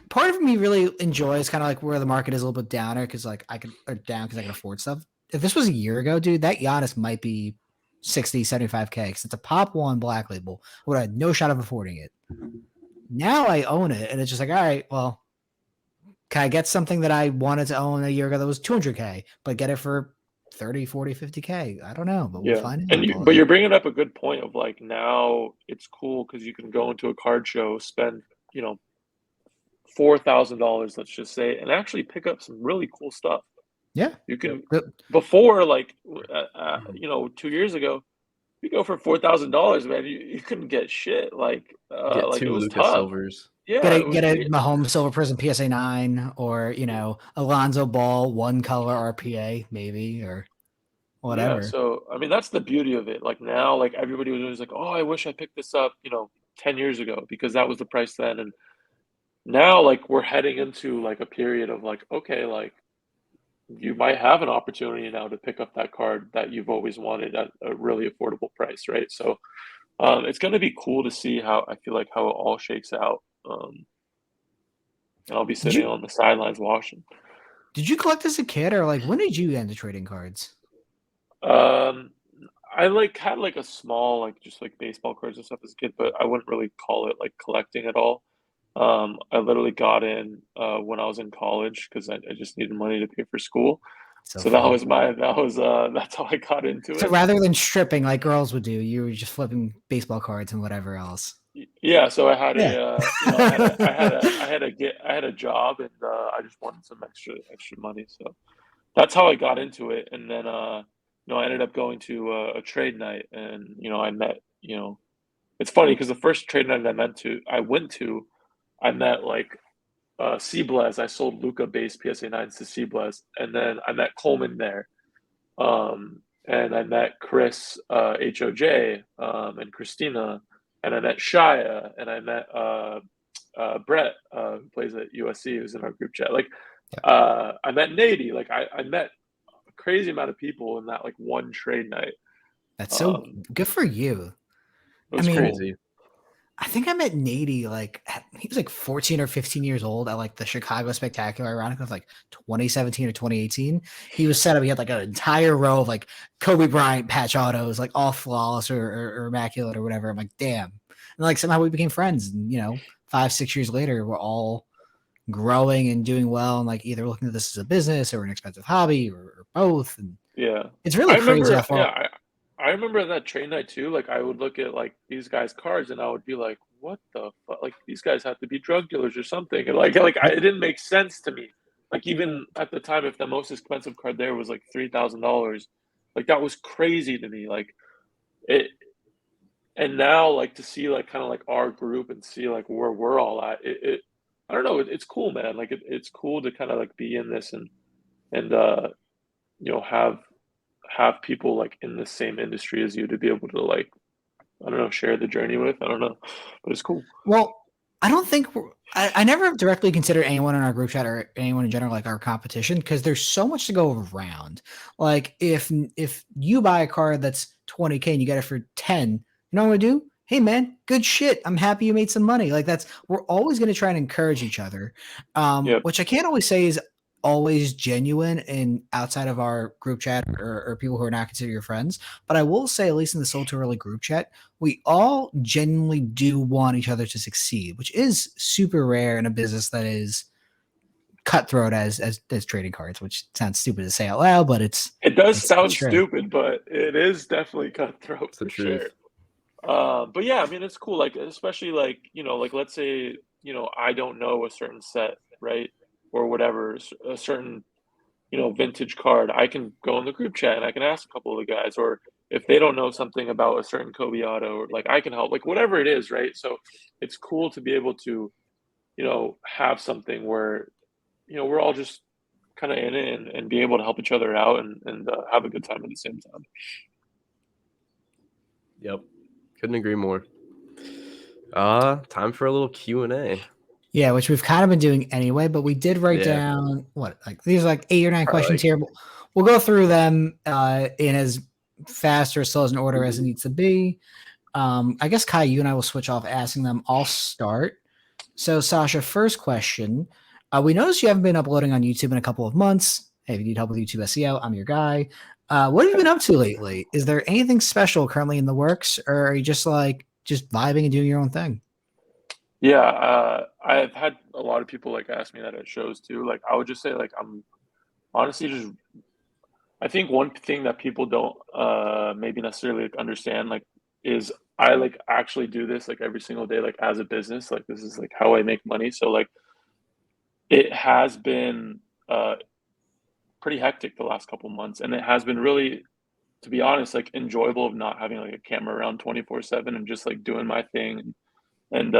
part of me really enjoys kind of like where the market is a little bit downer because like I can or down because I can afford stuff. If this was a year ago, dude, that Giannis might be 60, 75K because it's a pop one black label. I would have had no shot of affording it. Now I own it, and it's just like, all right, well, can I get something that I wanted to own a year ago that was 200K, but get it for 30, 40, 50K? I don't know, but we'll Yeah, find and out. but you're bringing up a good point of like now it's cool because you can go into a card show, spend $4,000, let's just say, and actually pick up some really cool stuff. Yeah. You can Yep. before 2 years ago, you go for $4,000, man. You couldn't get shit. Get Like it 2 was Lucas tough. Silvers. Yeah, Get it a was get a weird. Mahomes Silver Prism PSA 9 or Alonzo Ball one color RPA maybe or Yeah, whatever. so I mean that's the beauty of it. Like now, like everybody was always like, "Oh, I wish I picked this up, 10 years ago because that was the price then." And now, like we're heading into like a period of like, okay, like you might have an opportunity now to pick up that card that you've always wanted at a really affordable price, right? So, it's going to be cool to see how I feel like how it all shakes out. And I'll be Did sitting you on the sidelines watching. did you collect as a kid or like when did you get into trading cards? Um, I like had like a small like just like baseball cards and stuff as a kid, but I wouldn't really call it like collecting at all. I literally got in when I was in college because I just needed money to pay for school. So So that funny. was that's how I got into So it. rather than stripping like girls would do, you were just flipping baseball cards and whatever else. Yeah, so I had Yeah. I had a job and I just wanted some extra money. So that's how I got into it. And then I ended up going to a trade night and I met, it's funny because the first trade night I went to, I met like Blaze. I sold Luca base PSA 9s to Blaze, and then I met Coleman there. And I met Chris HOJ and Christina, and I met Shia, and I met Brett who plays at USC, who's in our group chat. Like I met Nady. Like I met a crazy amount of people in that like one trade night. That's so good for you. It I was mean, cool. I think I met Nady like he was like 14 or 15 years old at like the Chicago Spectacular, ironically, of like 2017 or 2018. He was set up. He had like an entire row of like Kobe Bryant patch autos, like all flawless or immaculate or whatever. I'm like, damn. And like somehow we became friends. And 5-6 years later, we're all growing and doing well and like either looking at this as a business or an expensive hobby or both. And Yeah. it's really crazy how far. Yeah, I remember that train night too. Like I would look at like these guys' cards and I would be like, what the fuck? Like these guys have to be drug dealers or something. And it didn't make sense to me. Like even at the time, if the most expensive card there was like $3,000, like that was crazy to me. Like it, and now like to see like kind of like our group and see like where we're all at, I don't know, it's cool, man. Like it's cool to kind of like be in this and have people like in the same industry as you to be able to like I don't know share the journey with. I don't know, but it's cool. Well, I don't think I never directly considered anyone in our group chat or anyone in general like our competition because there's so much to go around. Like if you buy a car that's 20K and you get it for 10, you know what I'm gonna do? Hey man, good shit. I'm happy you made some money. Like we're always gonna try and encourage each other. Yep. Which I can't always say is always genuine and outside of our group chat or people who are not considered your friends. But I will say, at least in the Sold Too Early group chat, we all genuinely do want each other to succeed, which is super rare in a business that is cutthroat as trading cards, which sounds stupid to say out loud, but it does sound true. stupid, but it is definitely cutthroat for sure. But yeah, I mean it's cool. Like especially like like let's say I don't know a certain set, right, or whatever, a certain vintage card. I can go in the group chat and I can ask a couple of the guys, or if they don't know something about a certain Kobe auto, or like I can help, like whatever it is, right? So it's cool to be able to have something where we're all just kind of in it and be able to help each other out and have a good time at the same time. Yep, couldn't agree more. Time for a little Q&A. Yeah, which we've kind of been doing anyway, but we did write down these are like 8 or 9 questions here. We'll go through them in as faster, still as an order as it needs to be. I guess Kai, you and I will switch off asking them. I'll start. So, Sasha, first question. We noticed you haven't been uploading on YouTube in a couple of months. Hey, if you need help with YouTube SEO, I'm your guy. What have you been up to lately? Is there anything special currently in the works, or are you just vibing and doing your own thing? Yeah, I've had a lot of people like ask me that at shows too. Like I would just say like I'm honestly just I think one thing that people don't maybe necessarily like, understand like is I like actually do this like every single day like as a business. Like this is like how I make money. So like it has been pretty hectic the last couple months, and it has been really, to be honest, like enjoyable of not having like a camera around 24/7 and just like doing my thing and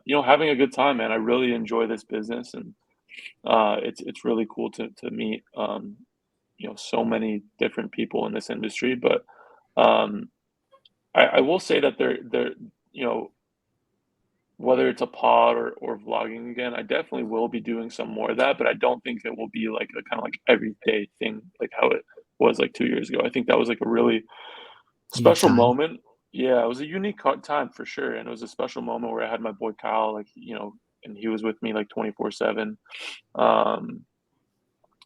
you know, having a good time, man. I really enjoy this business, and it's really cool to meet you know, so many different people in this industry. But um, I will say that they're you know, whether it's a pod or vlogging again, I definitely will be doing some more of that, but I don't think it will be like a kind of like everyday thing like how it was like 2 years ago. I think that was like a really Unique special time. moment. Yeah, it was a unique time for sure, and it was a special moment where I had my boy Kyle, like, you know, and he was with me like 24/7. Um,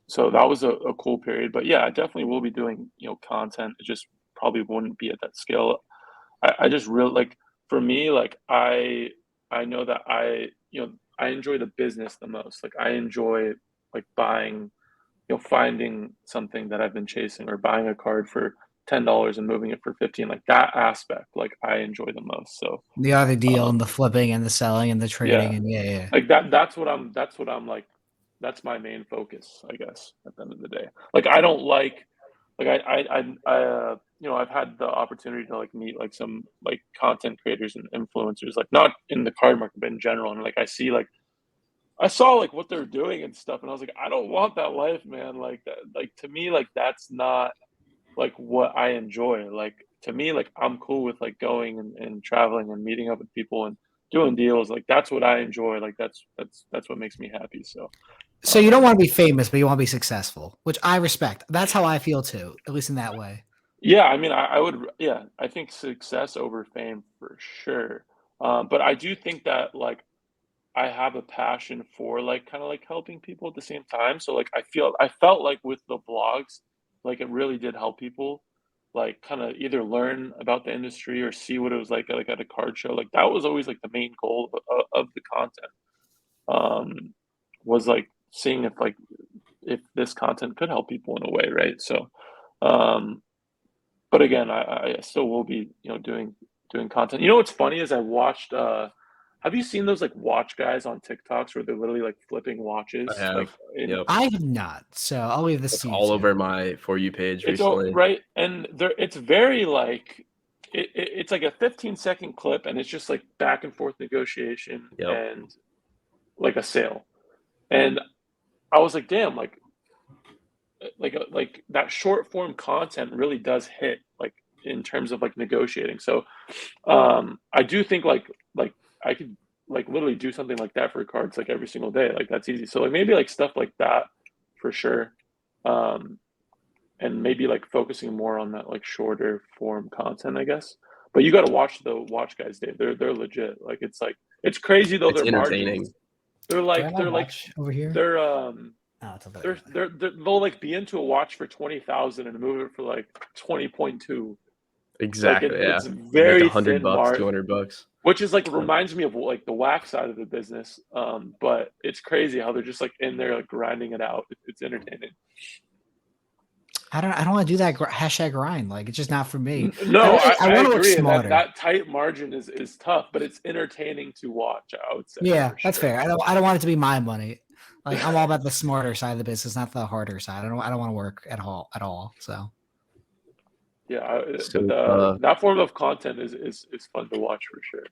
so that was a cool period. But yeah, I definitely will be doing, you know, content. It just probably wouldn't be at that scale. I just really like for me, like I know that you know, I enjoy the business the most. Like I enjoy like buying, you know, finding something that I've been chasing or buying a card for $10 and moving it for 15, like that aspect, like I enjoy the most. So The other deal and the um flipping and the selling and the trading yeah, and yeah. like that's what I'm like, that's my main focus, I guess, at the end of the day. Like I don't like you know, I've had the opportunity to like meet like some like content creators and influencers, like not in the card market, but in general. And like I see like I saw like what they're doing and stuff, and I was like, I don't want that life, man. Like that, like to me, like that's not like what I enjoy. Like to me, like I'm cool with like going and traveling and meeting up with people and doing deals. Like that's what I enjoy. Like that's what makes me happy. So So you don't um want to be famous, but you want to be successful, which I respect. That's how I feel too, at least in that way. yeah, I mean I would yeah, I think success over fame for sure. But I do think that like I have a passion for like kind of like helping people at the same time. So like I felt like with the vlogs, like it really did help people like kind of either learn about the industry or see what it was like at a card show. Like that was always like the main goal of the content. Was like seeing if this content could help people in a way, right? So um but again, I still will be, you know, doing content. You know what's funny is I watched have you seen those like watch guys on TikToks where they're literally like flipping I watches like have. in Yep. I have not, so I'll leave this That's to you all two. over my For You page it's all recently. right, and there it's very like it's like a 15-second clip, and it's just like back and forth negotiation Yep. and like a sale. And I was like, damn, like that short form content really does hit like in terms of like negotiating. So I do think like I could like literally do something like that for cards like every single day. Like that's easy. So like maybe like stuff like that for sure. Um and maybe like focusing more on that like shorter form content, I guess. But you got to watch the watch guys, Dave. They're legit. Like it's crazy though It's their margins. entertaining. They're Do I have like my they're like watch over here? they're Oh, it's over there. they'll like be into a watch for 20,000 and move it for like 20.2. Like Exactly. Yeah. it's Maybe like very thin $100, mark, $200. which is like Yep. reminds me of like the wax side of the business. But it's crazy how they're just like in there like grinding it out. It's entertaining. I don't want to do that hashtag grind. Like it's just not for me. No, I I want to look agree that smarter. that tight margin is tough, but it's entertaining to watch. I would say Yeah, for that's sure. fair. I don't want it to be my money. Like I'm all about the smarter side of the business, not the harder side. I don't want to work at all. So Yeah, but So that form of content is fun to watch for sure.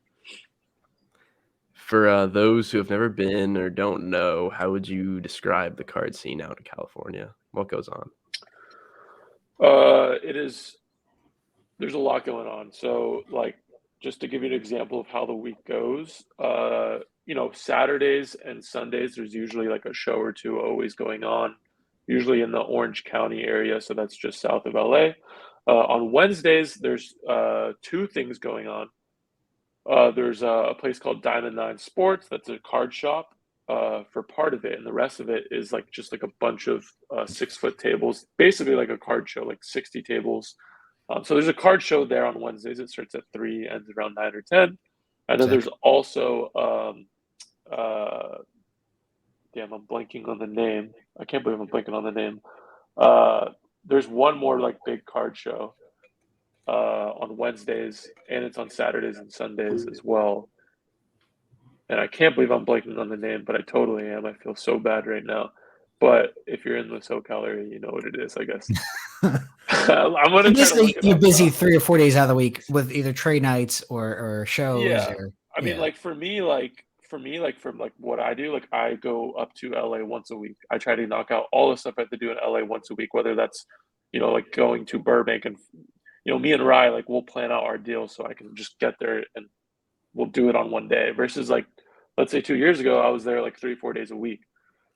for those who have never been or don't know, how would you describe the card scene out in California? What goes on? It is. There's a lot going on. So, like, just to give you an example of how the week goes, you know, Saturdays and Sundays, there's usually like a show or two always going on. usually in the Orange County area, so that's just south of LA. On Wednesdays, there's 2 things going on. There's a place called Diamond Nine Sports that's a card shop for part of it, and the rest of it is like just like a bunch of 6-foot tables, basically like a card show, like 60 tables. So there's a card show there on Wednesdays. It starts at 3, ends around 9 or 10. And then Sick. there's also damn, I'm blanking on the name. I can't believe I'm blanking on the name. There's one more like big card show on Wednesdays, and it's on Saturdays and Sundays as well. And I can't believe I'm blanking on the name, but I totally am. I feel so bad right now. But if you're in the SoCal area, you know what it is, I guess. I'm gonna try to look it You're up. busy 3 or 4 days out of the week with either trade nights or shows. Yeah. Or, I mean, like for me, from like what I do, like I go up to LA once a week. I try to knock out all the stuff I have to do in LA once a week, whether that's, like going to Burbank and, me and Rye, like we'll plan out our deal so I can just get there and we'll do it on one day versus like, let's say 2 years ago, I was there like 3-4 days a week.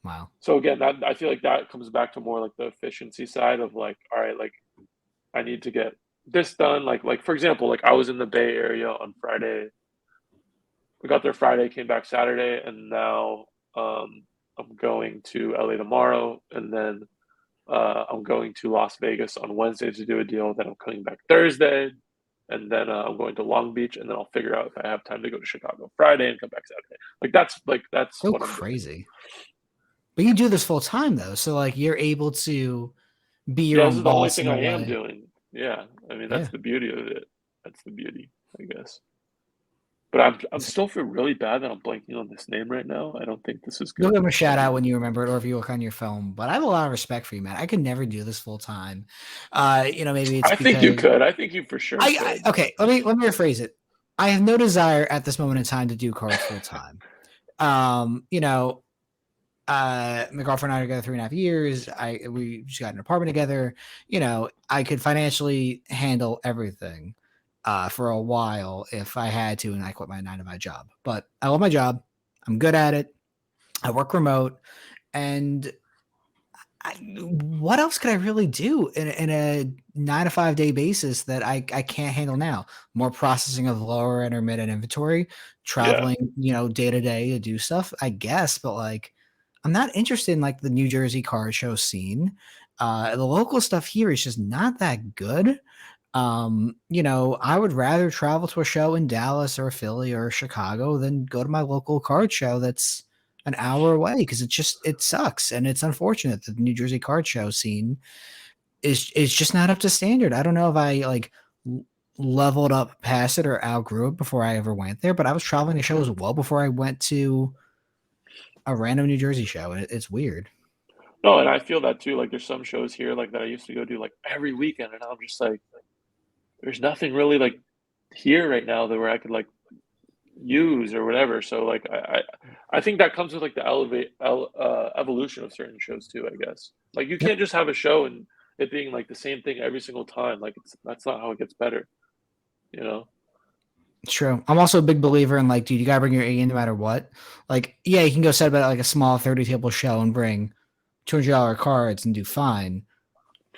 Wow. So again, I feel like that comes back to more like the efficiency side of like, all right, like I need to get this done. Like for example, like I was in the Bay Area on Friday. We got there Friday, came back Saturday, and now I'm going to LA tomorrow, and then I'm going to Las Vegas on Wednesday to do a deal. Then I'm coming back Thursday, and then I'm going to Long Beach, and then I'll figure out if I have time to go to Chicago Friday and come back Saturday. That's So what I'm doing. crazy. But you do this full time though, so like you're able to be your Yeah, own this is the only boss thing in a I am way. doing. Yeah, I mean that's Yeah. the beauty of it. That's the beauty, I guess. But I'm still feel really bad that I'm blanking on this name right now. I don't think this is You'll good. give him a shout out when you remember it, or if you look on your phone. But I have a lot of respect for you, man. I could never do this full time. Maybe it's I think you because could. I think you for sure could. okay. Let me rephrase it. I have no desire at this moment in time to do cards full time. My girlfriend and I are together 3.5 years. We just got an apartment together. I could financially handle everything for a while if I had to, and I quit my 9-to-5 job. But I love my job. I'm good at it. I work remote, and what else could I really do in a 9-to-5 day basis that I can't handle now? More processing of lower intermittent inventory, traveling, day to day to do stuff, I guess. But like, I'm not interested in like the New Jersey card show scene. The local stuff here is just not that good. I would rather travel to a show in Dallas or Philly or Chicago than go to my local card show that's an hour away because it sucks and it's unfortunate that the New Jersey card show scene is just not up to standard. I don't know if I like leveled up past it or outgrew it before I ever went there, but I was traveling to shows well before I went to a random New Jersey show. It's weird. No, and I feel that too. Like there's some shows here like that I used to go do like every weekend, and I'm just like, there's nothing really like here right now that where I could like use or whatever. So like I think that comes with like the evolution of certain shows too, I guess. Like you can't just have a show and it being like the same thing every single time. Like that's not how it gets better. It's true. I'm also a big believer in like, dude, you gotta bring your A in no matter what. Like, yeah, you can go set about like a small 30 table show and bring $200 cards and do fine.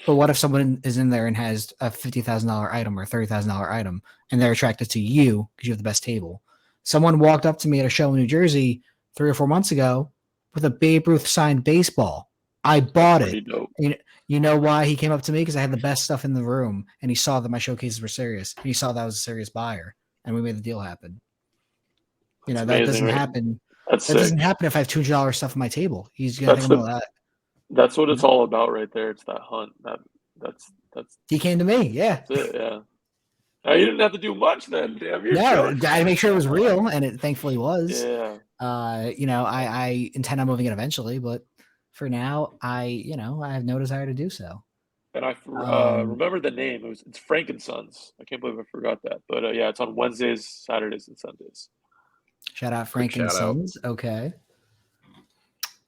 But what if someone is in there and has a $50,000 item or a $30,000 item and they're attracted to you because you have the best table? Someone walked up to me at a show in New Jersey 3 or 4 months ago with a Babe Ruth signed baseball. I bought it. Dope. You know why he came up to me? Because I had the best stuff in the room and he saw that my showcases were serious. And he saw that I was a serious buyer and we made the deal happen. That's that amazing, doesn't right? happen. That's that sick. doesn't happen if I have $200 stuff on my table. He's gonna think about that. That's what it's all about right there. It's that hunt. That's he came to me. Yeah. That's it, yeah. Now, you didn't have to do much then. Damn, no, I had to make sure it was real, and it thankfully was. Yeah. I intend on moving it eventually, but for now, I have no desire to do so. And I remember the name. It's Frank and Sons. I can't believe I forgot that. But yeah, it's on Wednesdays, Saturdays, and Sundays. Shout out Frank and Sons. Okay.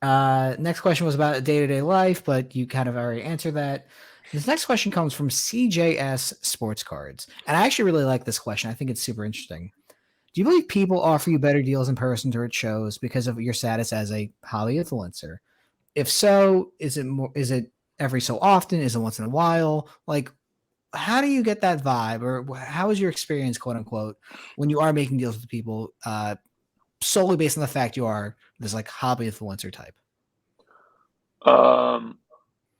Next question was about day-to-day life, but you kind of already answered that. This next question comes from CJS Sports Cards. And I actually really like this question. I think it's super interesting. Do you believe people offer you better deals in person or at shows because of your status as a hobby influencer? If so, is it every so often? Is it once in a while? Like, how do you get that vibe, or how is your experience, quote unquote, when you are making deals with people, solely based on the fact you are this like hobby influencer type? Um,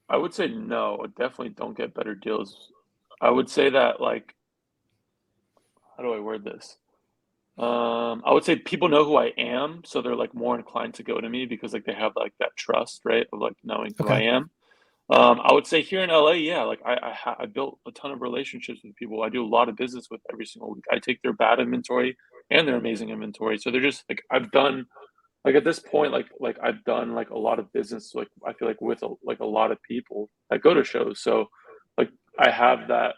I would say no, definitely don't get better deals. I would say that like, how do I word this? I would say people know who I am, so they're like more inclined to go to me because like they have like that trust, right, of like knowing who I Okay. am. I would say here in LA, yeah, like I built a ton of relationships with people. I do a lot of business with every single week. I take their bad inventory and their amazing inventory. So they're just like I've done like at this point, like I've done like a lot of business. Like I feel like with like a lot of people that go to shows. So like I have that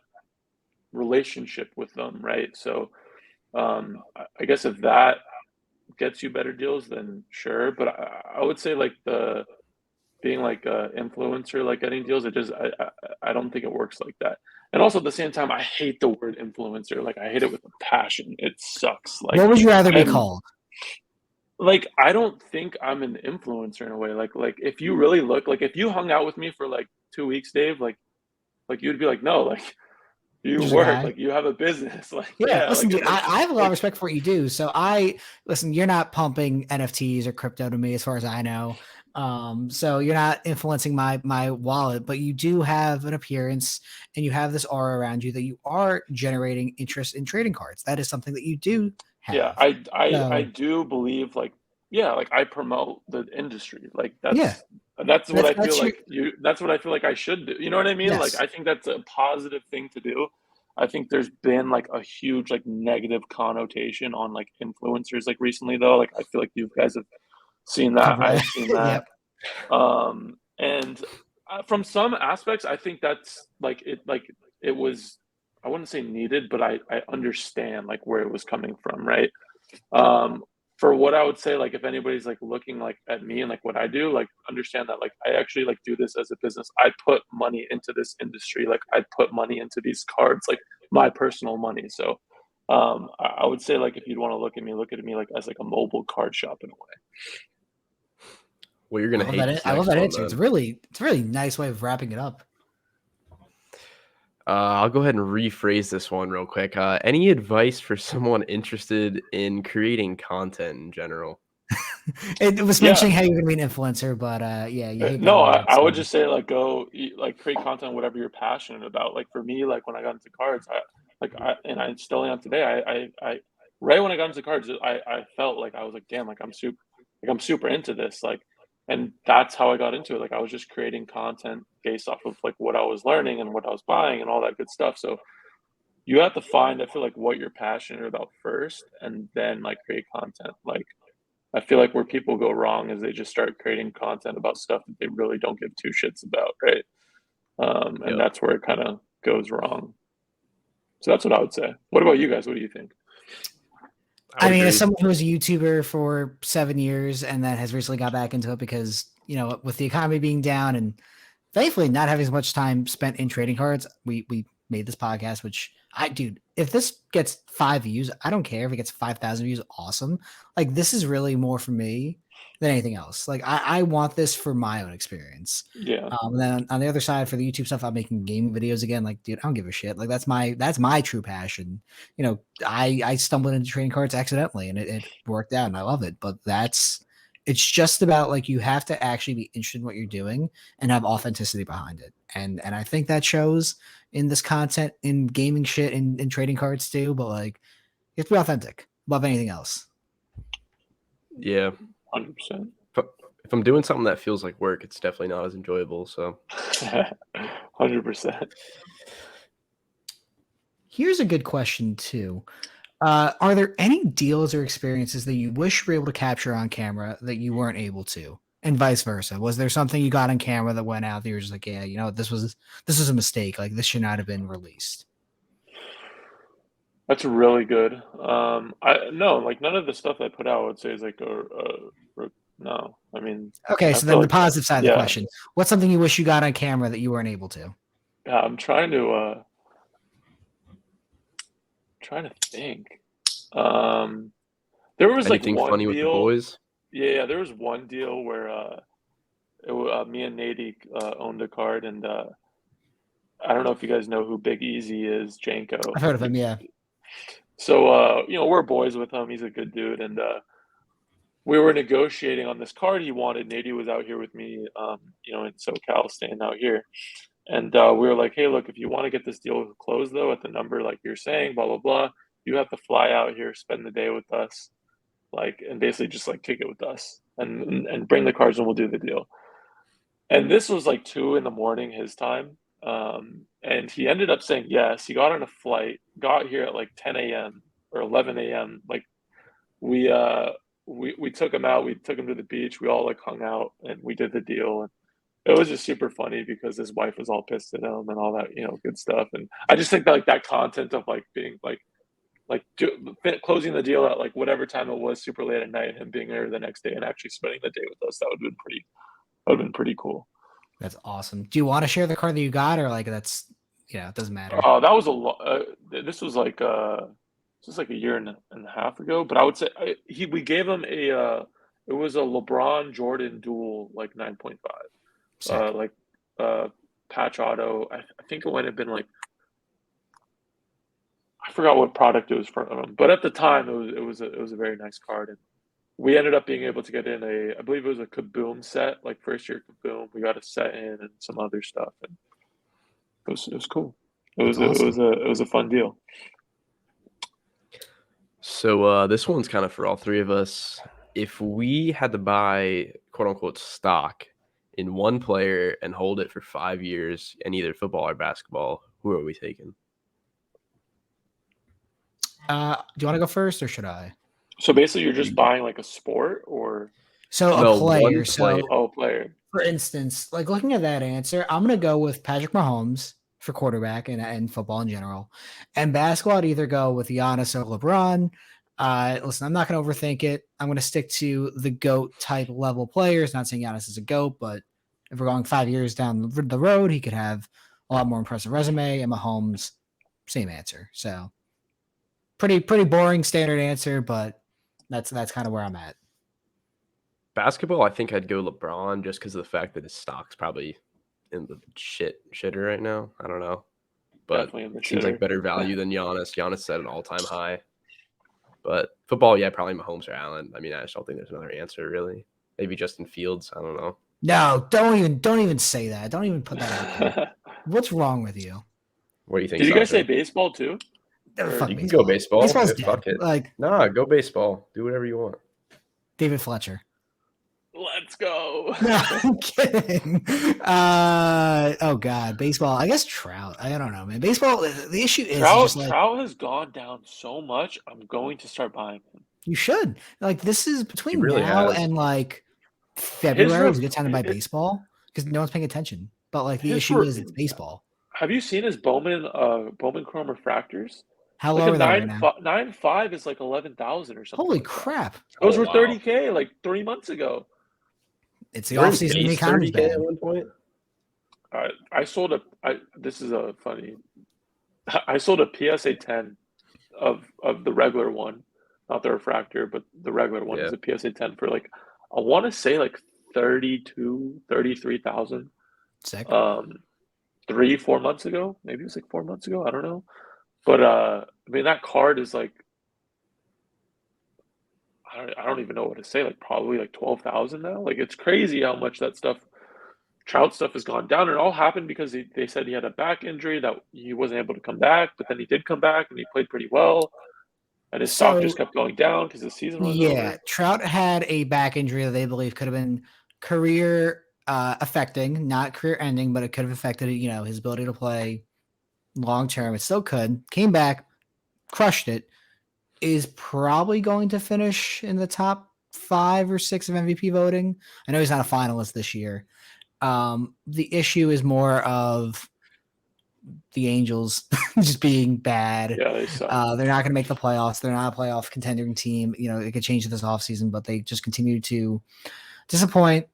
relationship with them, right? So I guess if that gets you better deals, then sure. But I would say like the being like a influencer, like getting deals, it just I don't think it works like that. And also at the same time, I hate the word influencer. Like I hate it with a passion. It sucks. What would you rather be I'm called? like I don't think I'm an influencer in a way. Like if you really look like if you hung out with me for like 2 weeks, Dave, like you'd be like, no, like you Just a work, guy. like you have a business. Like Yeah, yeah, listen, dude, I have a lot of like respect for what you do. So listen, you're not pumping NFTs or crypto to me as far as I know. So you're not influencing my wallet, but you do have an appearance and you have this aura around you that you are generating interest in trading cards. That is something that you do yeah, have. I So do believe like yeah, like I promote the industry. Like yeah, that's what I feel that's your like you that's what I feel like I should do. You know what I mean? Like yes. I think that's a positive thing to do. I think there's been like a huge like negative connotation on like influencers like recently though. Like I feel like you guys have seen that. Cover I've seen that. yep. And from some aspects, I think that's like it was. I wouldn't say needed, but I understand like where it was coming from, right? Um, for what I would say, like if anybody's like looking like at me and like what I do, like understand that like I actually like do this as a business. I put money into this industry, like I put money into these cards, like my personal money. So I would say like if you'd want to look at me like as like a mobile card shop in a way. Well, you're gonna hate this I love next that one answer. then. It's a really nice way of wrapping it up. I'll go ahead and rephrase this one real quick. Any advice for someone interested in creating content in general? It was Yeah, mentioning how you're gonna be an influencer, but yeah, you hate that no, word. I would So just say like like create content whatever you're passionate about. Like for me, like when I got into cards, and I still am today. I right when I got into cards, I felt like I was like, damn, like I'm super into this. Like, and that's how I got into it. Like I was just creating content based off of like what I was learning and what I was buying and all that good stuff. So you have to find, I feel like, what you're passionate about first, and then like create content. Like I feel like where people go wrong is they just start creating content about stuff that they really don't give two shits about, right? And Yep, that's where it kind of goes wrong. So that's what I would say. What about you guys? What do you think? I I would mean, as agree. someone who was a YouTuber for 7 years and then has recently got back into it because, with the economy being down and thankfully not having as much time spent in trading cards, we made this podcast, which dude, if this gets 5 views, I don't care if it gets 5,000 views. Awesome. Like this is really more for me than anything else. Like I want this for my own experience. Yeah, And then on the other side for the YouTube stuff, I'm making gaming videos again. Like, dude, I don't give a shit. Like that's my true passion. I stumbled into trading cards accidentally and it worked out and I love it. But it's just about like you have to actually be interested in what you're doing and have authenticity behind it. And I think that shows in this content in gaming shit and in trading cards too. But like you have to be authentic above anything else. Yeah, 100%. if I'm doing something that feels like work, it's definitely not as enjoyable. So 100%. Here's a good question too. Are there any deals or experiences that you wish you were able to capture on camera that you weren't able to, and vice versa? Was there something you got on camera that went out that you were just like, yeah, this was a mistake. Like this should not have been released. That's really good. I no, like none of the stuff I put out I would say is like no. I mean, Okay, I so feel then the like positive side of the yeah, question: what's something you wish you got on camera that you weren't able to? yeah. I'm trying to think. Um, there was like anything one funny with the deal. boys? Yeah, there was one deal where Me and Nady owned a card, and I don't know if you guys know who Big Easy is, Janko. I've heard of him. Yeah. So we're boys with him. He's a good dude, and we were negotiating on this card he wanted. Nady was out here with me, in SoCal, staying out here. And we were like, hey, look, if you want to get this deal closed, though, at the number like you're saying, blah, blah, blah, you have to fly out here, spend the day with us, and basically just kick it with us and bring the cards and we'll do the deal. And this was 2 a.m. his time. And he ended up saying yes. He got on a flight, got here at 10 a.m. or 11 a.m. We took him out. We took him to the beach. We all hung out and we did the deal. And it was just super funny because his wife was all pissed at him and all that, good stuff. And I just think that that content of being closing the deal at whatever time it was, super late at night, and him being there the next day and actually spending the day with us, that would have been pretty cool. That's awesome. Do you want to share the card that you got, or that's it doesn't matter? Oh, that was a lot. This was a year and a half ago, but I would say we gave him it was a LeBron Jordan duel 9.5, patch auto. I think it might have been I forgot what product it was from, but at the time it was a very nice card, and we ended up being able to get in I believe it was a Kaboom set, first year Kaboom. We got a set in and some other stuff, and it was cool. It was a fun deal. So this one's kind of for all three of us. If we had to buy quote unquote stock in one player and hold it for 5 years in either football or basketball, who are we taking? Do you want to go first or should I? So basically, you're just buying a sport, or a player. Player. For instance, looking at that answer, I'm gonna go with Patrick Mahomes for quarterback and football in general, and basketball. I'd either go with Giannis or LeBron. Listen, I'm not gonna overthink it. I'm gonna stick to the GOAT type level players. Not saying Giannis is a GOAT, but if we're going 5 years down the road, he could have a lot more impressive resume. And Mahomes, same answer. So pretty boring standard answer, but that's kind of where I'm at. Basketball, I think I'd go LeBron just because of the fact that his stock's probably in the shitter right now. I don't know, but it seems like better value than Giannis. Giannis set an all-time high. But football, yeah, probably Mahomes or Allen. I mean, I just don't think there's another answer really. Maybe Justin Fields. I don't know. No, don't even say that. Don't even put that out there. What's wrong with you? What do you think? Did you guys say baseball too? You can go baseball. Baseball's fuck dead. it. Nah, go baseball. Do whatever you want. David Fletcher. Let's go. No, I'm kidding. Oh God, baseball. I guess Trout. I don't know, man. Baseball. The issue is Trout has gone down so much. I'm going to start buying him. You should. This is between now and February is a good time to buy baseball because no one's paying attention. But the issue is it's baseball. Have you seen his Bowman Chrome refractors? How low are they right now? 9.5 is 11,000 or something. Holy crap! Those were $30K 3 months ago. It's the off season. The economy's bad. At one point. I sold this is a funny. I sold a PSA 10 of the regular one, not the refractor, but the regular one is a PSA 10 for I want to say 33,000. Sick. 3-4 months ago, maybe it was 4 months ago. I don't know, but I mean that card is I don't even know what to say. Probably 12,000 now. It's crazy how much that Trout stuff has gone down. And it all happened because they said he had a back injury that he wasn't able to come back, but then he did come back and he played pretty well. And his stock just kept going down because the season was over. Trout had a back injury that they believe could have been career affecting, not career ending, but it could have affected his ability to play long term. It still could. Came back, crushed it. Is probably going to finish in the top 5 or 6 of MVP voting. I know he's not a finalist this year. The issue is more of the Angels just being bad. Yeah, they suck. They're not going to make the playoffs. They're not a playoff contending team. It could change this offseason, but they just continue to disappoint.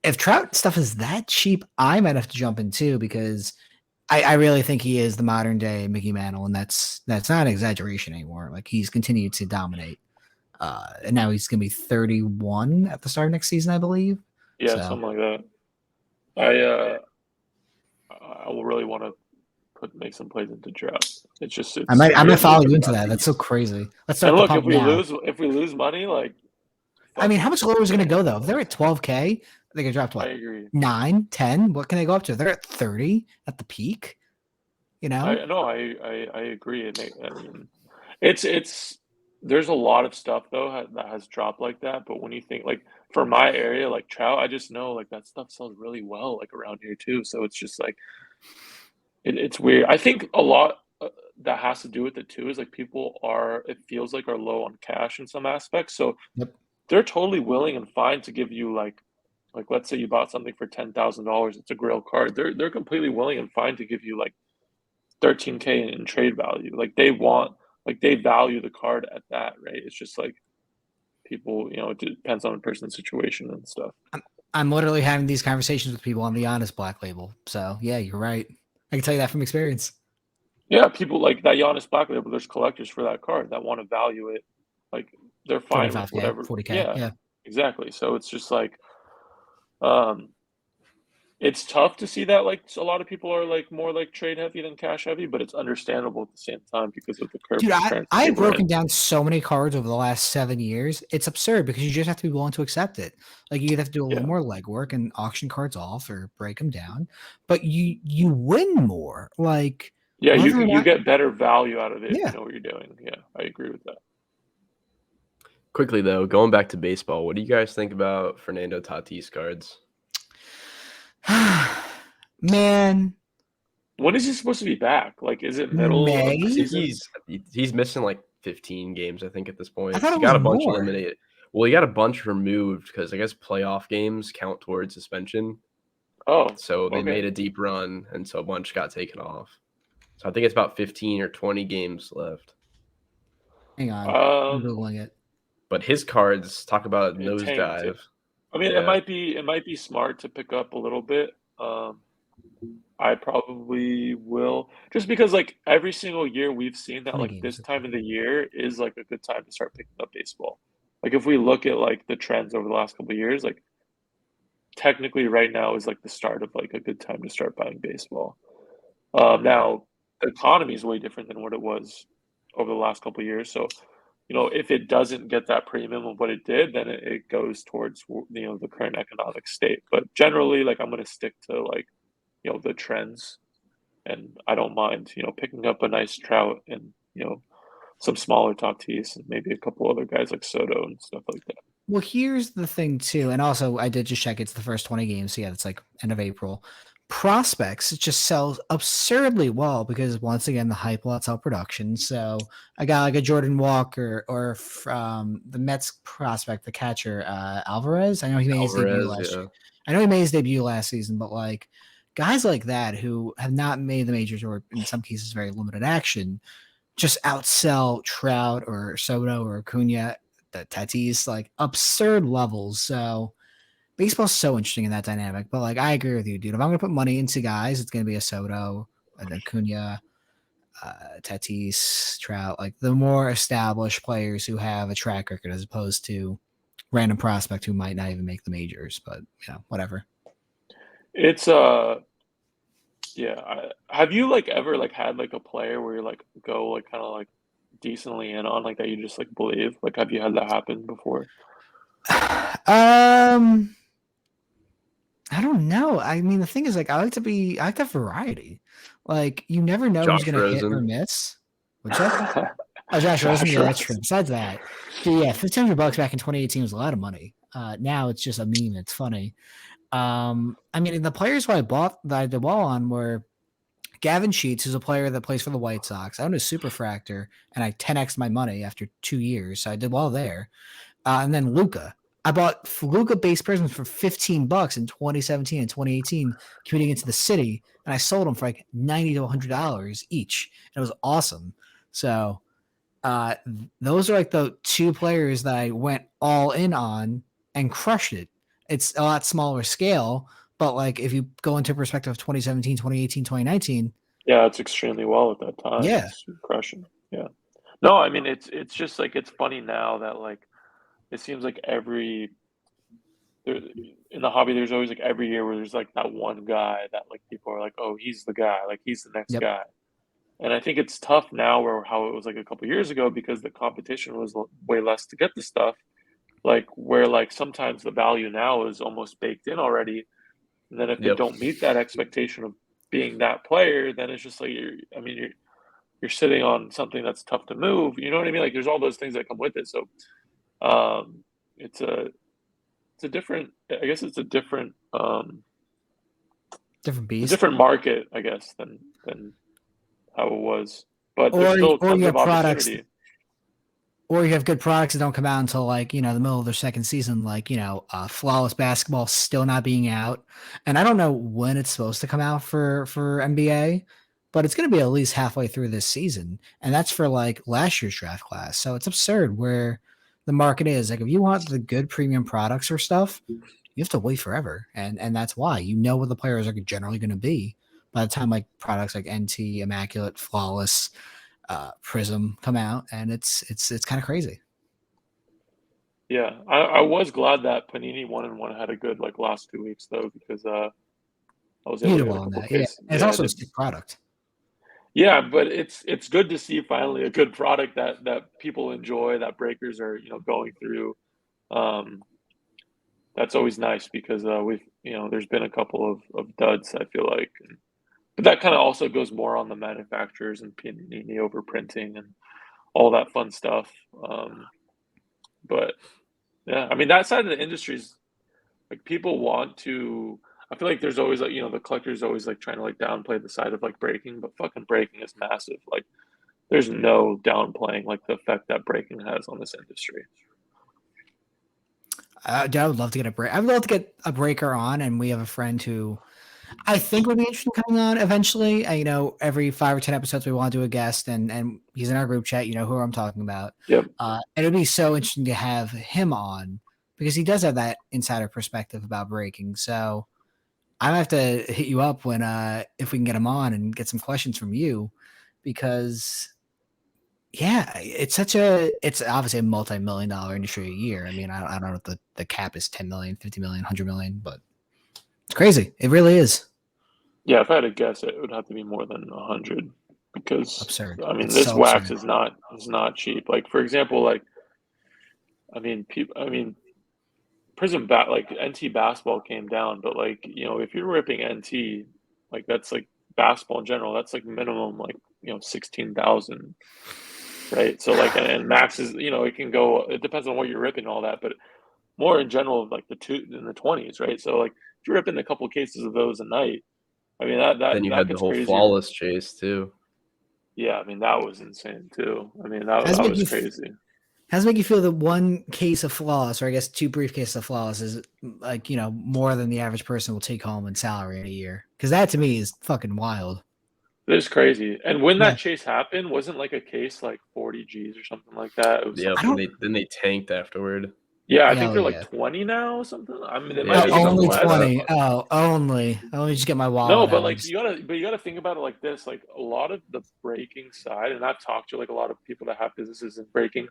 If Trout stuff is that cheap, I might have to jump in too because I really think he is the modern day Mickey Mantle, and that's not an exaggeration anymore. He's continued to dominate, and now he's going to be 31 at the start of next season, I believe. Yeah, something like that. I will really want to make some plays into draft. It's just I might follow you into that. That's so crazy. Let's start And the look, pump now. if we lose money, like I mean, how much lower is it going to go though? If they're at 12K, they can drop to I what? agree. 9, 10? What can they go up to? They're at 30 at the peak. You know? I agree. I mean, it's there's a lot of stuff though that has dropped like that. But when you think like for my area, like trout, I just know like that stuff sells really well like around here too. So it's just like it's weird. I think a lot that has to do with it too is like people are it feels like are low on cash in some aspects. So Yep. they're totally willing and fine to give you like let's say you bought something for $10,000, it's a grail card. They're completely willing and fine to give you like 13K in trade value. Like they value the card at that, right? It's just like people, it depends on the person's situation and stuff. I'm literally having these conversations with people on the Honest Black Label. So yeah, you're right. I can tell you that from experience. Yeah, people like that Giannis Black Label, there's collectors for that card that want to value it. Like they're fine with 45K, whatever. 40K. Yeah. Exactly. So it's just like it's tough to see that like a lot of people are like more like trade heavy than cash heavy, but it's understandable at the same time because of the Dude, current I've broken down so many cards over the last 7 years. It's absurd because you just have to be willing to accept it. Like you have to do a little more legwork and auction cards off or break them down, but you win more. Like you get better value out of it if Yeah. you know what you're doing. Yeah, I agree with that. Quickly though, going back to baseball, what do you guys think about Fernando Tatis cards? Man, when is he supposed to be back? Like, is it middle of the season? He's missing like 15 games, I think, at this point. I thought he it got was a bunch more. eliminated. Well, he got a bunch removed because I guess playoff games count towards suspension. Oh, so they made a deep run, and so a bunch got taken off. So I think it's about 15 or 20 games left. Hang on, I'm Googling it. But his cards talk about nosedive. I mean, it might be smart to pick up a little bit. I probably will, just because like every single year we've seen that like this time of the year is like a good time to start picking up baseball. Like if we look at like the trends over the last couple of years, like technically right now is like the start of like a good time to start buying baseball. Now the economy is way different than what it was over the last couple of years. So, if it doesn't get that premium of what it did, then it goes towards, the current economic state. But generally, like I'm going to stick to like, the trends, and I don't mind, picking up a nice Trout and, some smaller Tatis and maybe a couple other guys like Soto and stuff like that. Well, here's the thing too, and also I did just check it's the first 20 games. So yeah, it's like end of April. Prospects just sells absurdly well because once again the hype lets out production. So I got like a Jordan Walker or from the Mets prospect, the catcher Alvarez. I know he made his debut last year. I know he made his debut last season, but like guys like that who have not made the majors or in some cases very limited action just outsell Trout or Soto or Acuna, the Tatis, like absurd levels. So baseball's so interesting in that dynamic. But like I agree with you, dude. If I'm gonna put money into guys, it's gonna be a Soto, an Acuna, Tatis, Trout, like the more established players who have a track record as opposed to random prospect who might not even make the majors. But whatever. It's yeah. Have you like ever like had like a player where you like go like kind of like decently in on like that you just like believe? Like have you had that happen before? I don't know. I mean, the thing is, like, I like to have variety. Like, you never know who's going to hit or miss. What's that? Oh, Josh Rosen. Yeah, that's true. Besides that, dude, yeah, $1,500 back in 2018 was a lot of money. Now it's just a meme. It's funny. I mean, the players who that I did well on were Gavin Sheets, who's a player that plays for the White Sox. I owned a Superfractor, and I 10x'd my money after 2 years, so I did well there. And then Luca. I bought Luca base prisms for $15 in 2017 and 2018, commuting into the city, and I sold them for like $90 to $100 each. And it was awesome. So those are like the two players that I went all in on and crushed it. It's a lot smaller scale, but like if you go into perspective of 2017, 2018, 2019. Yeah, it's extremely well at that time. Yeah. It's crushing. Yeah. No, I mean it's just like it's funny now that like it seems like there's there in the hobby, there's always like every year where there's like that one guy that like people are like, oh, he's the guy, like he's the next Yep. guy. And I think it's tough now, where how it was like a couple years ago, because the competition was way less to get the stuff. Like where like sometimes the value now is almost baked in already, and then if they Yep. don't meet that expectation of being that player, then it's just like you're sitting on something that's tough to move. You know what I mean? Like there's all those things that come with it. So it's a different. I guess it's a different Different it's a beast. different market, I guess, than how it was. But Or there's still or tons you of have products, opportunity. or you have good products that don't come out until like the middle of their second season, like flawless basketball still not being out, and I don't know when it's supposed to come out for NBA, but it's going to be at least halfway through this season, and that's for like last year's draft class. So it's absurd where the market is. Like if you want the good premium products or stuff, you have to wait forever, and that's why what the players are generally going to be by the time like products like NT, Immaculate, Flawless, Prism come out, and it's kind of crazy. Yeah, I was glad that Panini 1-1 had a good like last 2 weeks though, because I was You able did to get a well on couple that, yeah. cases. And it's Yeah, I also a did. sick product. Yeah, but it's good to see finally a good product that people enjoy, that breakers are going through. Um, that's always nice, because we've there's been a couple of duds, I feel like, but that kind of also goes more on the manufacturers and Panini overprinting and all that fun stuff. But yeah, I mean that side of the industry is like people want to. I feel like there's always like the collectors always like trying to like downplay the side of like breaking, but fucking breaking is massive. Like there's no downplaying like the effect that breaking has on this industry. I would love to get a break. I would love to get a breaker on, and we have a friend who I think would be interested in coming on eventually. Every 5 or 10 episodes we want to do a guest, and he's in our group chat. You know who I'm talking about. Yep. And it'd be so interesting to have him on because he does have that insider perspective about breaking. So I have to hit you up when if we can get him on and get some questions from you, because yeah, it's obviously a multi-million-dollar industry a year. I mean, I don't know if the cap is 10 million, 50 million, 100 million, but it's crazy. It really is Yeah, if I had to guess, it would have to be more than 100, because absurd. I mean It's this so wax absurd. is not cheap. Like for example, like I mean like NT basketball came down, but like if you're ripping NT, like that's like basketball in general, that's like minimum like 16,000, right? So like and max is it can go, it depends on what you're ripping and all that, but more in general like in the 20s, right? So like if you're ripping a couple of cases of those a night, I mean Then you that had the gets whole crazy. flawless chase too. Yeah, I mean that was insane too. I mean that How's it that make was you crazy. how's it make you feel that one case of flawless, or I guess 2 briefcases of flawless, is like more than the average person will take home in salary in a year? Because that to me is fucking wild. It was crazy. And when Yeah, that chase happened, wasn't like a case like 40 G's or something like that. It was Yep, I something. and don't. they tanked afterward. Yeah, I think Hell they're like yeah. 20 now or something. I mean, they might Yeah, Oh, be something even only like less. that. 20. Oh, only. Let me just get my No, wallet but out. like you gotta think about it like this. Like a lot of the breaking side, and I've talked to like a lot of people that have businesses in breaking,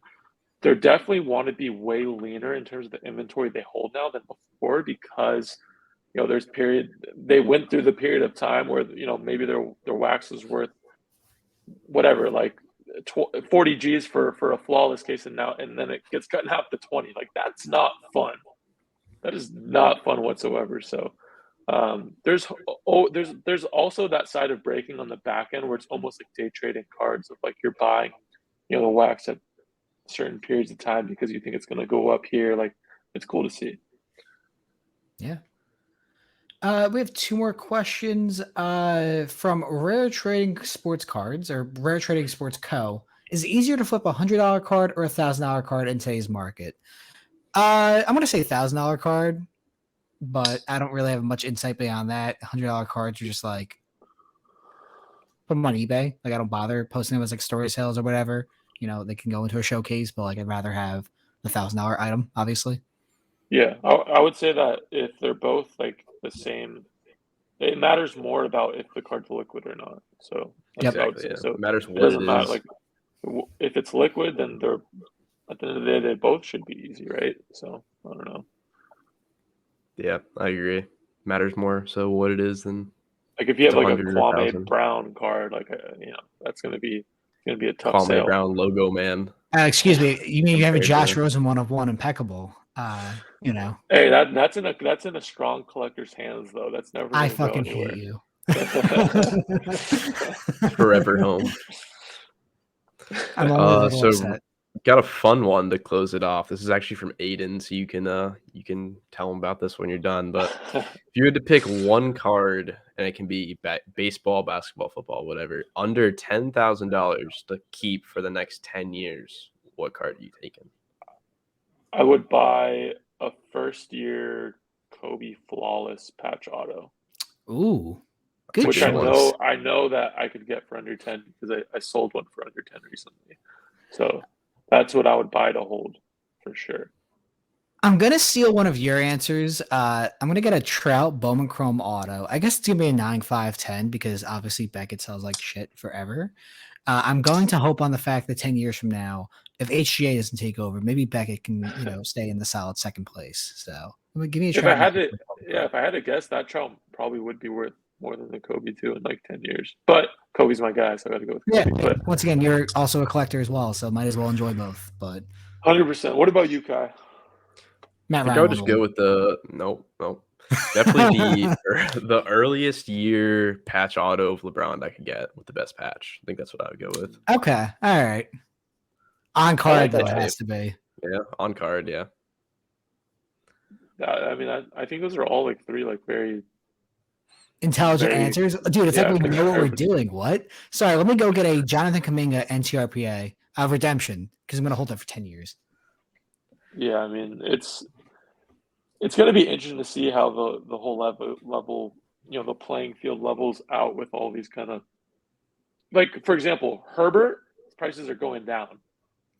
they definitely want to be way leaner in terms of the inventory they hold now than before, because there's period they went through the period of time where maybe their wax was worth whatever, like 40 G's for a flawless case, and then it gets cut in half to 20. Like that's not fun. That is not fun whatsoever. So there's also that side of breaking on the back end where it's almost like day trading cards, of like you're buying the wax at certain periods of time because you think it's going to go up here. Like it's cool to see. Yeah. We have 2 more questions from Rare Trading Sports Cards, or Rare Trading Sports Co. Is it easier to flip $100 card or $1,000 card in today's market? I'm gonna say $1,000 card, but I don't really have much insight beyond that. $100 cards are just like put them on eBay. Like I don't bother posting them as like story sales or whatever. They can go into a showcase, but like I'd rather have the $1,000 item, obviously. Yeah, I would say that if they're both like the same, it matters more about if the card's liquid or not. So that's Yep. what I would Exactly. say. Yeah, So it matters it what it doesn't matter. is. Like if it's liquid, then they're at the end of the day they both should be easy, right? So I don't know. Yeah, I agree. Matters more so what it is than Like if you have a like a 100 or Kwame 1,000. Brown card, like that's gonna be a tough Kwame sale. Brown logo man. Excuse me, you mean you have a Compared Josh to Rosen 1 of 1 impeccable? Hey, that's in a strong collector's hands though. That's never I gonna go fucking hate anywhere. you. forever home. I'm always a little So upset. got a fun one to close it off. This is actually from Aiden, so you can tell him about this when you're done. But if you had to pick one card, and it can be baseball, basketball, football, whatever, under $10,000 to keep for the next 10 years, what card are you taking? I would buy a first year Kobe flawless patch auto, Ooh, That's a good which good one. choice. I know that I could get for under 10 because I sold one for under 10 recently. So that's what I would buy to hold for sure. I'm gonna steal one of your answers. I'm gonna get a Trout Bowman Chrome Auto. I guess it's gonna be a 9.5/10 because obviously Beckett sells like shit forever. I'm going to hope on the fact that 10 years from now, if HGA doesn't take over, maybe Beckett can stay in the solid second place. So give me a If I Trout. had to, yeah, if I had to guess, that Trout probably would be worth more than the Kobe too in like 10 years. But Kobe's my guy, so I got to go with Yeah. Kobe. But Once again, you're also a collector as well, so might as well enjoy both. But 100%. What about you, Kai? Matt I think I Ryan would will just win. go with nope. Definitely the earliest year patch auto of LeBron I could get with the best patch. I think that's what I would go with. Okay. All right. On I card like though, that. it has to be. Yeah, on card, yeah. I mean, I think those are all like three like very, Intelligent very, answers. Dude, it's like yeah, we know what we're conservative. doing. What? Sorry, let me go get a Jonathan Kaminga NTRPA redemption because I'm going to hold that for 10 years. Yeah, I mean, it's going to be interesting to see how the whole level, the playing field levels out with all these kind of, like, for example, Herbert prices are going down.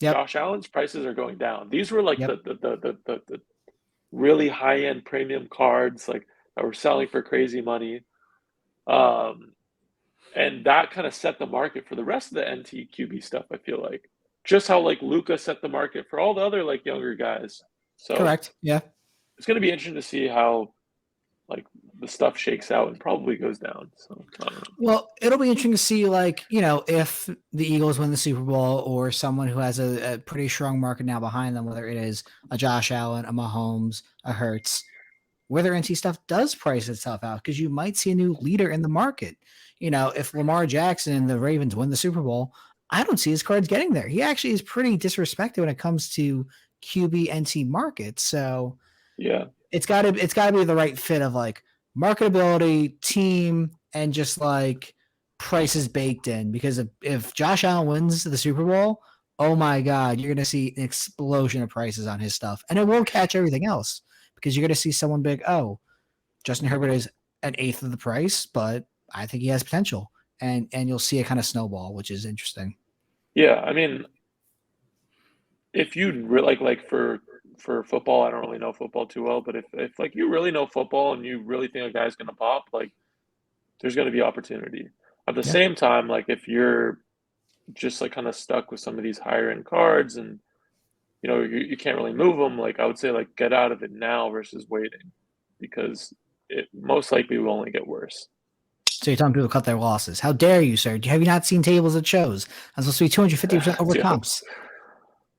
Yep. Josh Allen's prices are going down. These were like Yep. the really high end premium cards like that were selling for crazy money. And that kind of set the market for the rest of the NTQB stuff, I feel like. Just how like Luca set the market for all the other like younger guys. So Correct. Yeah. it's gonna be interesting to see how like the stuff shakes out and probably goes down. So I don't know. Well, it'll be interesting to see, like, if the Eagles win the Super Bowl or someone who has a pretty strong market now behind them, whether it is a Josh Allen, a Mahomes, a Hurts, whether NC stuff does price itself out because you might see a new leader in the market. If Lamar Jackson and the Ravens win the Super Bowl, I don't see his cards getting there. He actually is pretty disrespected when it comes to QB NC markets. So Yeah. it's gotta be the right fit of like marketability, team, and just like prices baked in. Because if Josh Allen wins the Super Bowl, oh my God, you're gonna see an explosion of prices on his stuff, and it won't catch everything else because you're gonna see someone big. Oh, Justin Herbert is an eighth of the price, but I think he has potential, and you'll see a kind of snowball, which is interesting. Yeah. I mean, if you really like for football, I don't really know football too well, but if like you really know football and you really think a guy's gonna pop, like there's gonna be opportunity. At the Yeah. same time, like if you're just like kind of stuck with some of these higher end cards and you can't really move them, like I would say like get out of it now versus waiting because it most likely will only get worse. So you're telling people to cut their losses. How dare you, sir? Have you not seen tables that shows? I'm supposed to be 250% over Yeah, comps.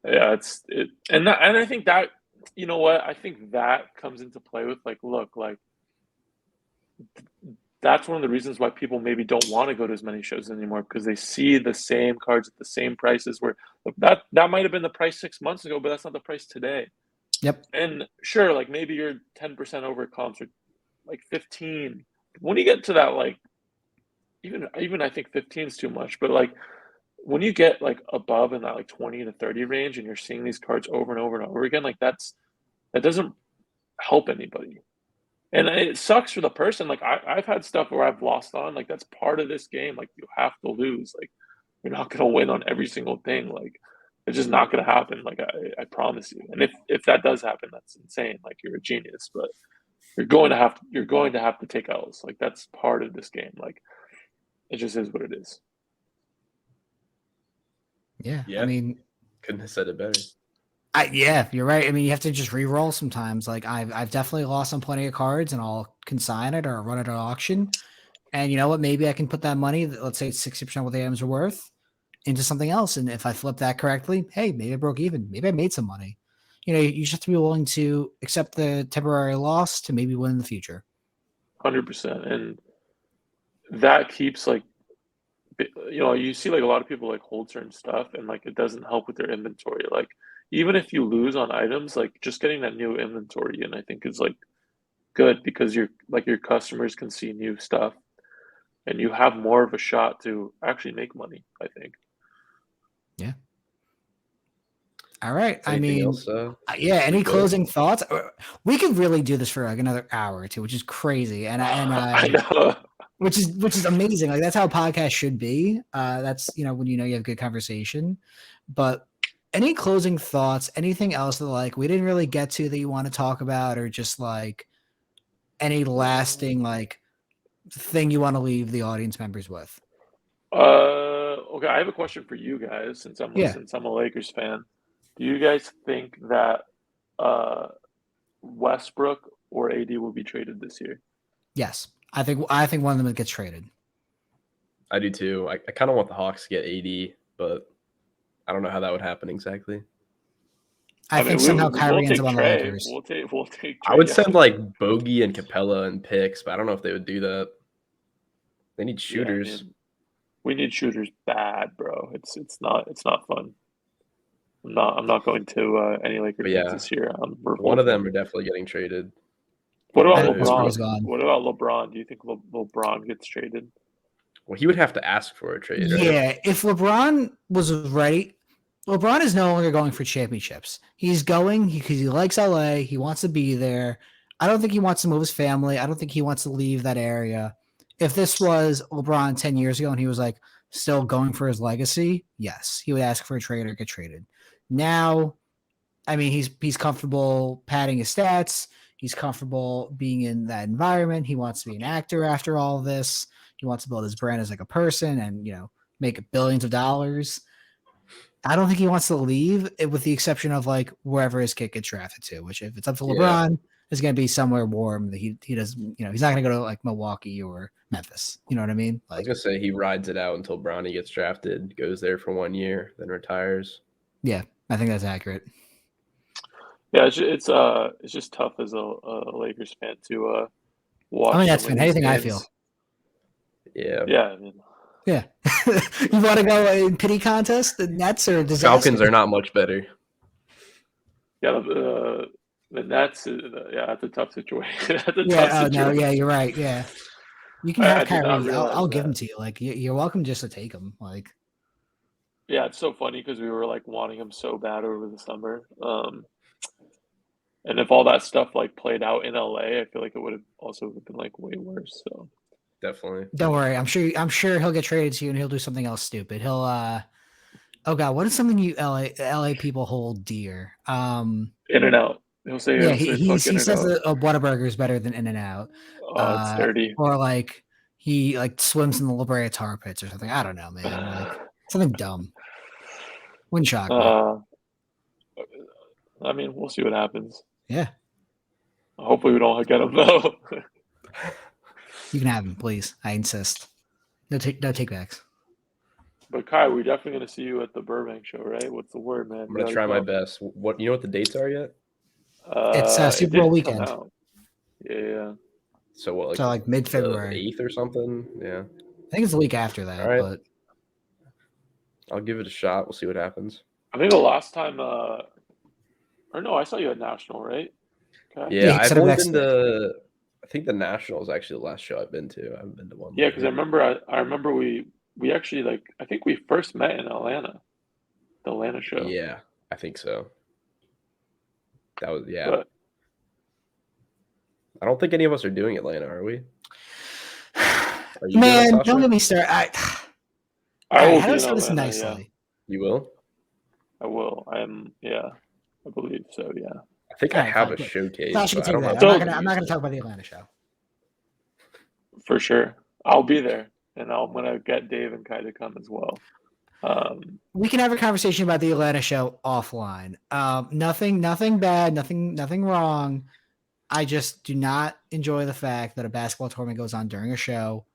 yeah, and I think that you know what I think that comes into play with like look like that's one of the reasons why people maybe don't want to go to as many shows anymore because they see the same cards at the same prices where that might have been the price 6 months ago, but that's not the price today. Yep. And sure, like maybe you're 10% over comps or like 15. When you get to that, like even I think 15 is too much, but like when you get like above in that like 20 to 30 range and you're seeing these cards over and over and over again, like that doesn't help anybody. And it sucks for the person. Like I've had stuff where I've lost on. Like that's part of this game. Like you have to lose. Like you're not gonna win on every single thing. Like it's just not gonna happen. Like I promise you. And if that does happen, that's insane. Like you're a genius. But you're going to have to take L's. Like that's part of this game. Like it just is what it is. Yeah. Yeah. I mean, Couldn't have said it better. Yeah, you're right. I mean, you have to just re-roll sometimes. Like I've definitely lost on plenty of cards, and I'll consign it or run it at auction. And you know what? Maybe I can put that money, let's say it's 60% of what the items are worth, into something else. And if I flip that correctly, hey, maybe I broke even. Maybe I made some money. You just have to be willing to accept the temporary loss to maybe win in the future. 100%. And that keeps like, you see like a lot of people like hold certain stuff and like it doesn't help with their inventory. Like even if you lose on items, like just getting that new inventory in, I think is like good because your customers can see new stuff and you have more of a shot to actually make money, I think. Yeah. All right. I Anything mean, else? yeah. Any We good? closing thoughts? We could really do this for like another hour or two, which is crazy, I know. which is amazing. Like that's how a podcast should be. That's when you have good conversation. But any closing thoughts? Anything else that like we didn't really get to that you want to talk about, or just like any lasting like thing you want to leave the audience members with? Okay, I have a question for you guys Yeah. since I'm a Lakers fan. Do you guys think that uh Westbrook or AD will be traded this year? Yes. I think one of them gets traded. I do too. I kind of want the Hawks to get 80, but I don't know how that would happen exactly. I I mean, think somehow we'll Kyrie ends take up on the Trey. Lakers. We'll take I Trey would send Young. like Bogey and Capella and picks, but I don't know if they would do that. They need Yeah, I shooters. mean, we need shooters bad, bro. It's not fun. I'm not going to any Laker But games yeah, this year. I'm one of revolting. them are definitely getting traded. What One about I of think who? Westbrook is LeBron? gone. What about LeBron? Do you think LeBron gets traded? Well, he would have to ask for a trade, right? Yeah, if LeBron was ready, LeBron is no longer going for championships. He's going because he likes LA. He wants to be there. I don't think he wants to move his family. I don't think he wants to leave that area. If this was LeBron 10 years ago and he was like still going for his legacy, yes, he would ask for a trade or get traded. Now, I mean, he's comfortable padding his stats. He's comfortable being in that environment. He wants to be an actor after all of this. He wants to build his brand as like a person and make billions of dollars. I don't think he wants to leave, with the exception of like wherever his kid gets drafted to. Which, if it's up to Yeah. LeBron, is going to be somewhere warm that he doesn't. He's not going to go to like Milwaukee or Memphis. You know what I mean? I was Like, gonna say he rides it out until Bronny gets drafted, goes there for 1 year, then retires. yeah, I think that's accurate. Yeah, it's just tough as a Lakers fan to I watch mean, that's some of fine. these Anything I feel. games. Yeah. Yeah, I mean, Yeah. You want to go in pity contest? The Nets are a disaster. Falcons are not much better. yeah, the Nets. Yeah, that's a tough situation. That's a tough Yeah. Oh no. situation. Yeah, you're right. Yeah. You can I have did not Kyrie. I'll realize give him that. to you. Like you're welcome just to take him. Like Yeah, it's so funny because we were like wanting him so bad over the summer. And if all that stuff like played out in LA, I feel like it would have also been like way worse. So Definitely. don't worry. I'm sure he'll get traded to you and he'll do something else stupid. He'll oh god, what is something you LA people hold dear? in and out. Yeah, He'll say fuck he in and says out. that a Whataburger is better than In and Out. Oh, it's dirty. Or like he like swims in the La Brea tar pits or something. I don't know, man. Like something dumb. Wouldn't shock me. I mean, we'll see what happens. Yeah. Hopefully, we don't get him though. You can have him, please. I insist. No take backs. But Kai, we're definitely gonna see you at the Burbank show, right? What's the word, man? I'm gonna try my best. What what the dates are yet? It's It Super Bowl didn't come weekend. out. Yeah. So what, So like mid the February. 8th or something? Yeah. I think it's the week after All that, right. but I'll give it a shot. We'll see what happens. I think the last time, or no, I saw you at National, right? Okay. Yeah, he I've set up only next been week. to. I think the National is actually the last show I've been to. I haven't been to one. Yeah, because lately. I remember we actually like I think we first met in Atlanta, the Atlanta show. Yeah, I think so. That was But I don't think any of us are doing Atlanta, are we? Are you doing it, Man, Sasha? don't get me started. I Alright, will how be do I in say this Atlanta. nicely? Yeah, You will? I will. I believe so. Yeah. I think All I right, have fine, a good. showcase, Sasha can but I take don't know. that. if So- I can I'm not gonna use talk it. about the Atlanta show. For sure. I'll be there, and I'm gonna get Dave and Kai to come as well. We can have a conversation about the Atlanta show offline. Nothing bad, nothing wrong. I just do not enjoy the fact that a basketball tournament goes on during a show,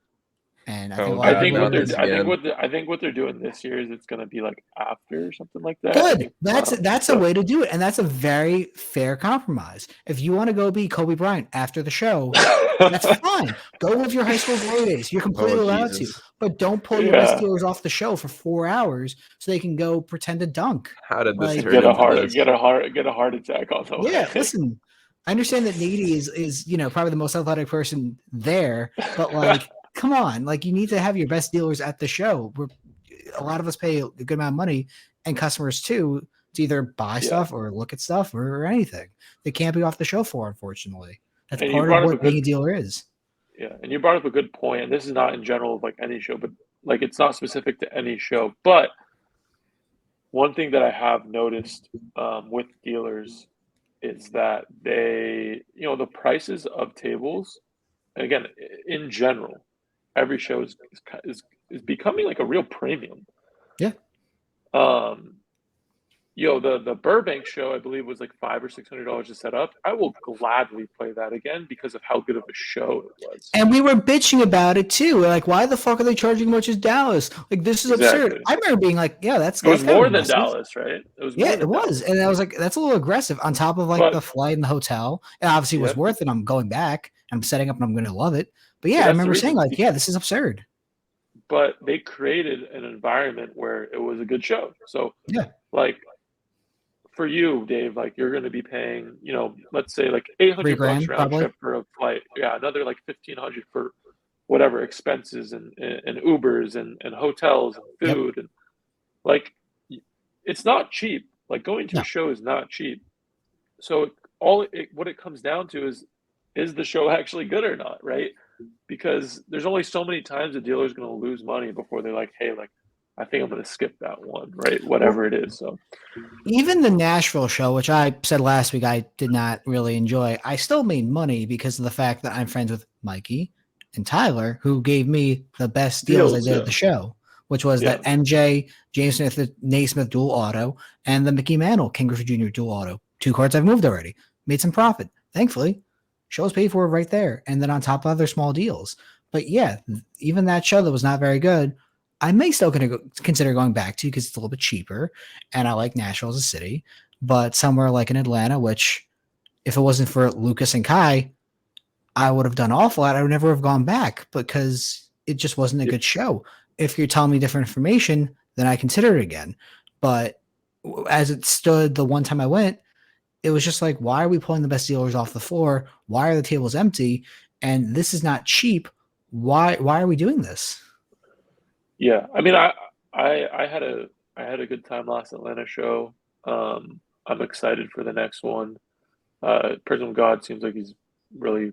and I think Oh a lot I of God, think people are what not they're this really again. I think what they're doing this year is it's going to be like after or something like that. good. That's a way to do it, and that's a very fair compromise. If you want to go be Kobe Bryant after the show, that's fine. Go live your high school glory days. You're completely Oh allowed to, Jesus, but don't pull your best Yeah, dealers off the show for 4 hours so they can go pretend to dunk. how did this Like, turn into this? get a heart attack on the yeah, way. listen, I understand that Nady is probably the most athletic person there, but like, come on, like you need to have your best dealers at the show. A lot of us pay a good amount of money, and customers too, to either buy Yeah, stuff or look at stuff or anything. They can't be off the show for, unfortunately. That's and you part of brought up a what being good a dealer is. yeah, and you brought up a good point. And this is not in general of like any show, but like it's not specific to any show. But one thing that I have noticed with dealers is that they, the prices of tables, and again, in general, every show is becoming like a real premium. Yeah. Um, the Burbank show, I believe, was like $500 or $600 to set up. I will gladly play that again because of how good of a show it was. And we were bitching about it too. We're like, why the fuck are they charging much as Dallas? Like, this is absurd. Exactly. I remember being like, yeah, It was kind of more than aggressive. Dallas, right? It was Yeah, more it than was. Dallas. And I was like, that's a little aggressive on top of like But the flight and the hotel. And obviously it was yep, worth it. I'm going back and I'm setting up and I'm going to love it. But but yeah, I that's the remember saying reason. like, yeah, this is absurd. But they created an environment where it was a good show. So, Yeah. like for you, Dave, like you're going to be paying, let's say like $800 $3,000 round probably. trip for a flight. Yeah, another like 1,500 for whatever expenses and Ubers and hotels and Yep. food and like it's not cheap. Like going to No. a show is not cheap. So what it comes down to is the show actually good or not, right? Because there's only so many times a dealer is going to lose money before they're like, hey, like I think I'm going to skip that one, right? Well, Whatever it is. So even the Nashville show, which I said last week I did not really enjoy, I still made money because of the fact that I'm friends with Mikey and Tyler, who gave me the best deals I did at the show, which was that MJ, James Smith, Naismith dual auto, and the Mickey Mantle King Griffey Jr. dual auto. 2 cards I've moved already. Made some profit. Thankfully, show was paid for right there. And then on top of other small deals. But yeah, even that show that was not very good, I may still consider going back to because it's a little bit cheaper, and I like Nashville as a city. But somewhere like in Atlanta, which if it wasn't for Lucas and Kai, I would have done awful. I would never have gone back because it just wasn't a good show. If you're telling me different information, then I consider it again. But as it stood, the one time I went, it was just like, why are we pulling the best dealers off the floor? Why are the tables empty? And this is not cheap. Why are we doing this? Yeah, I mean, I had a good time last Atlanta show. I'm excited for the next one. Prism God seems like he's really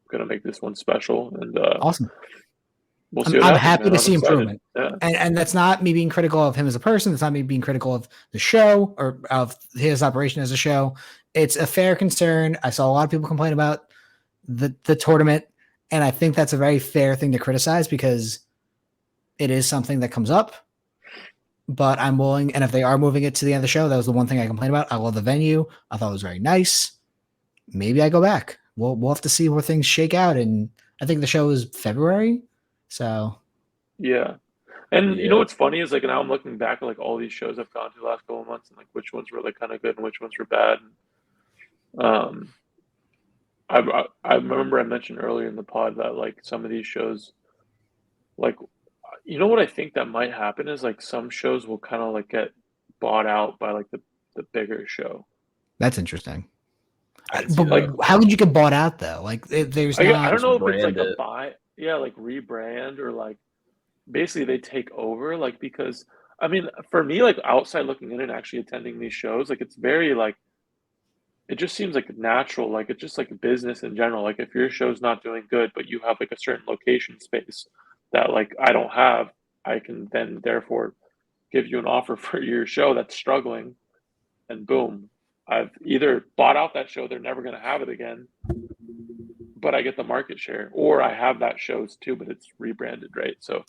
gonna make this one special, and Awesome. we'll see I'm what happens, happy man. to I'm see excited. improvement. Yeah, And that's not me being critical of him as a person. It's not me being critical of the show or of his operation as a show. It's a fair concern. I saw a lot of people complain about the tournament, and I think that's a very fair thing to criticize because it is something that comes up. But I'm willing, and if they are moving it to the end of the show, that was the one thing I complained about. I love the venue. I thought it was very nice. Maybe I go back. We'll have to see where things shake out. And I think the show is February. So yeah. And you know Yeah. what's funny is like now I'm looking back at like all these shows I've gone to the last couple of months and like which ones were like kind of good and which ones were bad. Um, I remember I mentioned earlier in the pod that like some of these shows, like what I think that might happen is like some shows will kind of like get bought out by like the bigger show. that's interesting. I can see But Like that. how would you get bought out though? Like there's I not. don't Just know if it's like brand a it. buy, yeah, like rebrand or like basically they take over like because I mean for me like outside looking in and actually attending these shows like it's very like it just seems like natural like it's just like business in general like if your show's not doing good but you have like a certain location space that like I don't have I can then therefore give you an offer for your show that's struggling and boom I've either bought out that show they're never going to have it again but I get the market share or I have that shows too but it's rebranded right so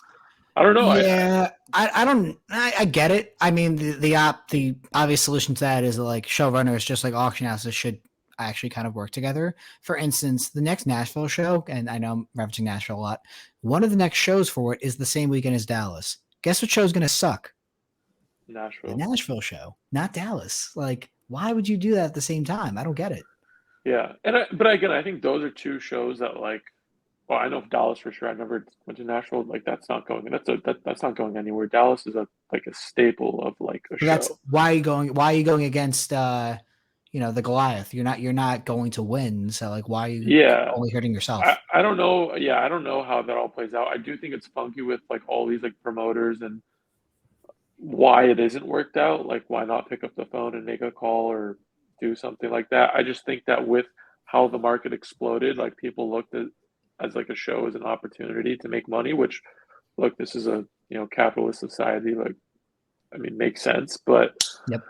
I don't know. Yeah, I get it. I mean, the obvious solution to that is like showrunners, just like auction houses, should actually kind of work together. For instance, the next Nashville show, and I know I'm referencing Nashville a lot. One of the next shows for it is the same weekend as Dallas. Guess what show's going to suck? The Nashville. Nashville show, not Dallas. Like, why would you do that at the same time? I don't get it. Yeah, but again, I think those are two shows that like. Well, I know Dallas for sure. I never went to Nashville. Like that's not going. That's not going anywhere. Dallas is a staple of like a show. That's why are you going. Why are you going against the Goliath? You're not going to win. So like, why are you only hurting yourself? I don't know. Yeah, I don't know how that all plays out. I do think it's funky with like all these like promoters and why it isn't worked out. Like, why not pick up the phone and make a call or do something like that? I just think that with how the market exploded, like people looked at as like a show as an opportunity to make money, which look, this is a capitalist society, like I mean makes sense. But yep.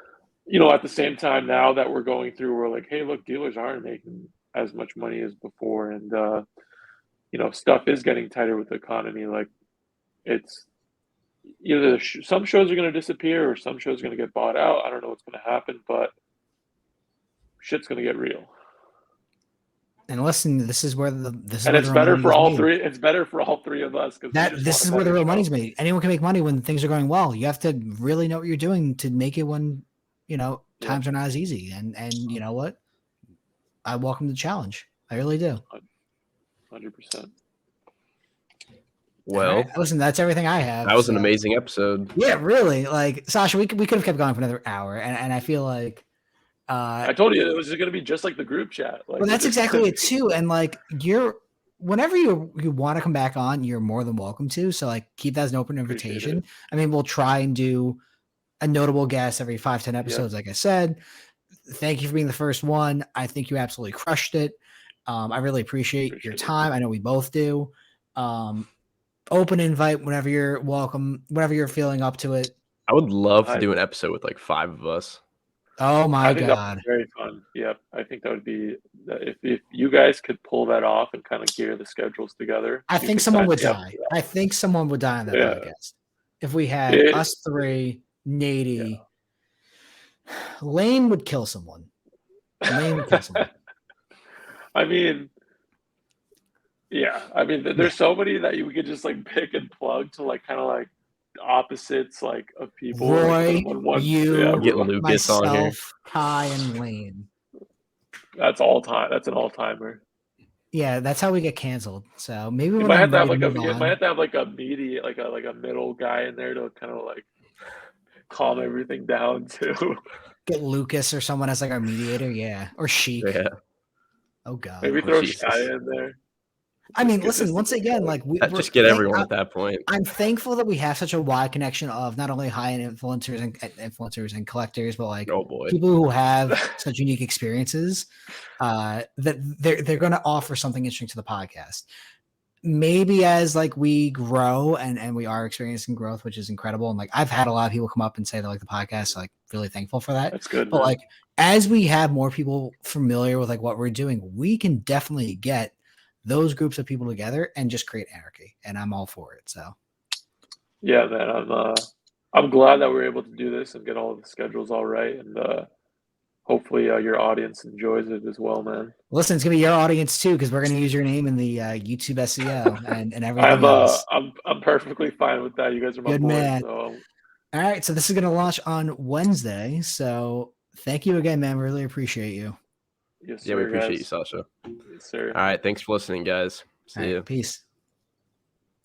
At the same time now that we're going through, we're like, hey, look, dealers aren't making as much money as before, and stuff is getting tighter with the economy. Like it's either some shows are going to disappear or some shows are going to get bought out. I don't know what's going to happen, but shit's going to get real. And listen, this is where it's better for all three. It's better for all three of us because this is where the real money's made. Anyone can make money when things are going well. You have to really know what you're doing to make it when times are not as easy. And you know what? I welcome the challenge. I really do. 100%. Well, right. Listen, that's everything I have. That was an amazing episode. Yeah, really. Like Sasha, we could have kept going for another hour, and I feel like. I told you it was going to be just like the group chat. Like, well, that's exactly it too. And like whenever you want to come back on, you're more than welcome to. So like keep that as an open invitation. I mean, we'll try and do a notable guest every 5-10 episodes. Like I said, thank you for being the first one. I think you absolutely crushed it. I really appreciate your time. I know we both do. Open invite whenever you're welcome, whenever you're feeling up to it. I would love to do an episode with like 5 of us. Oh my God. That would be very fun. Yep. I think that would be if you guys could pull that off and kind of gear the schedules together. I think someone would die. I think someone would die on that podcast. If we had us three, Nady, Lane would kill someone. Lane would kill someone. I mean, there's so many that we could just like pick and plug to like kind of like opposites like of people. Roy, like, you, get Lucas myself, on here. Ty, and Lane. That's all time. That's an all timer. Yeah, that's how we get canceled. So maybe we might have to have like a media, like a middle guy in there to kind of like calm everything down too. Get Lucas or someone as like our mediator, or Sheik. Yeah. Oh god. Maybe throw Shia in there. I mean, listen, once again, like just get everyone at that point. I'm thankful that we have such a wide connection of not only high-end influencers and collectors, but like people who have such unique experiences that they're going to offer something interesting to the podcast. Maybe as like we grow and we are experiencing growth, which is incredible. And like I've had a lot of people come up and say they like the podcast, so like really thankful for that. That's good. But like as we have more people familiar with like what we're doing, we can definitely get those groups of people together and just create anarchy, and I'm all for it. So, yeah, man, I'm glad that we're able to do this and get all of the schedules all right, and hopefully your audience enjoys it as well, man. Listen, it's gonna be your audience too, because we're gonna use your name in the YouTube SEO and everything else. I'm perfectly fine with that. You guys are my boys. Man. So. All right, so this is gonna launch on Wednesday. So thank you again, man. We really appreciate you. Yes, we appreciate you, Sasha. Yes, sir. All right, thanks for listening, guys. See you. Peace.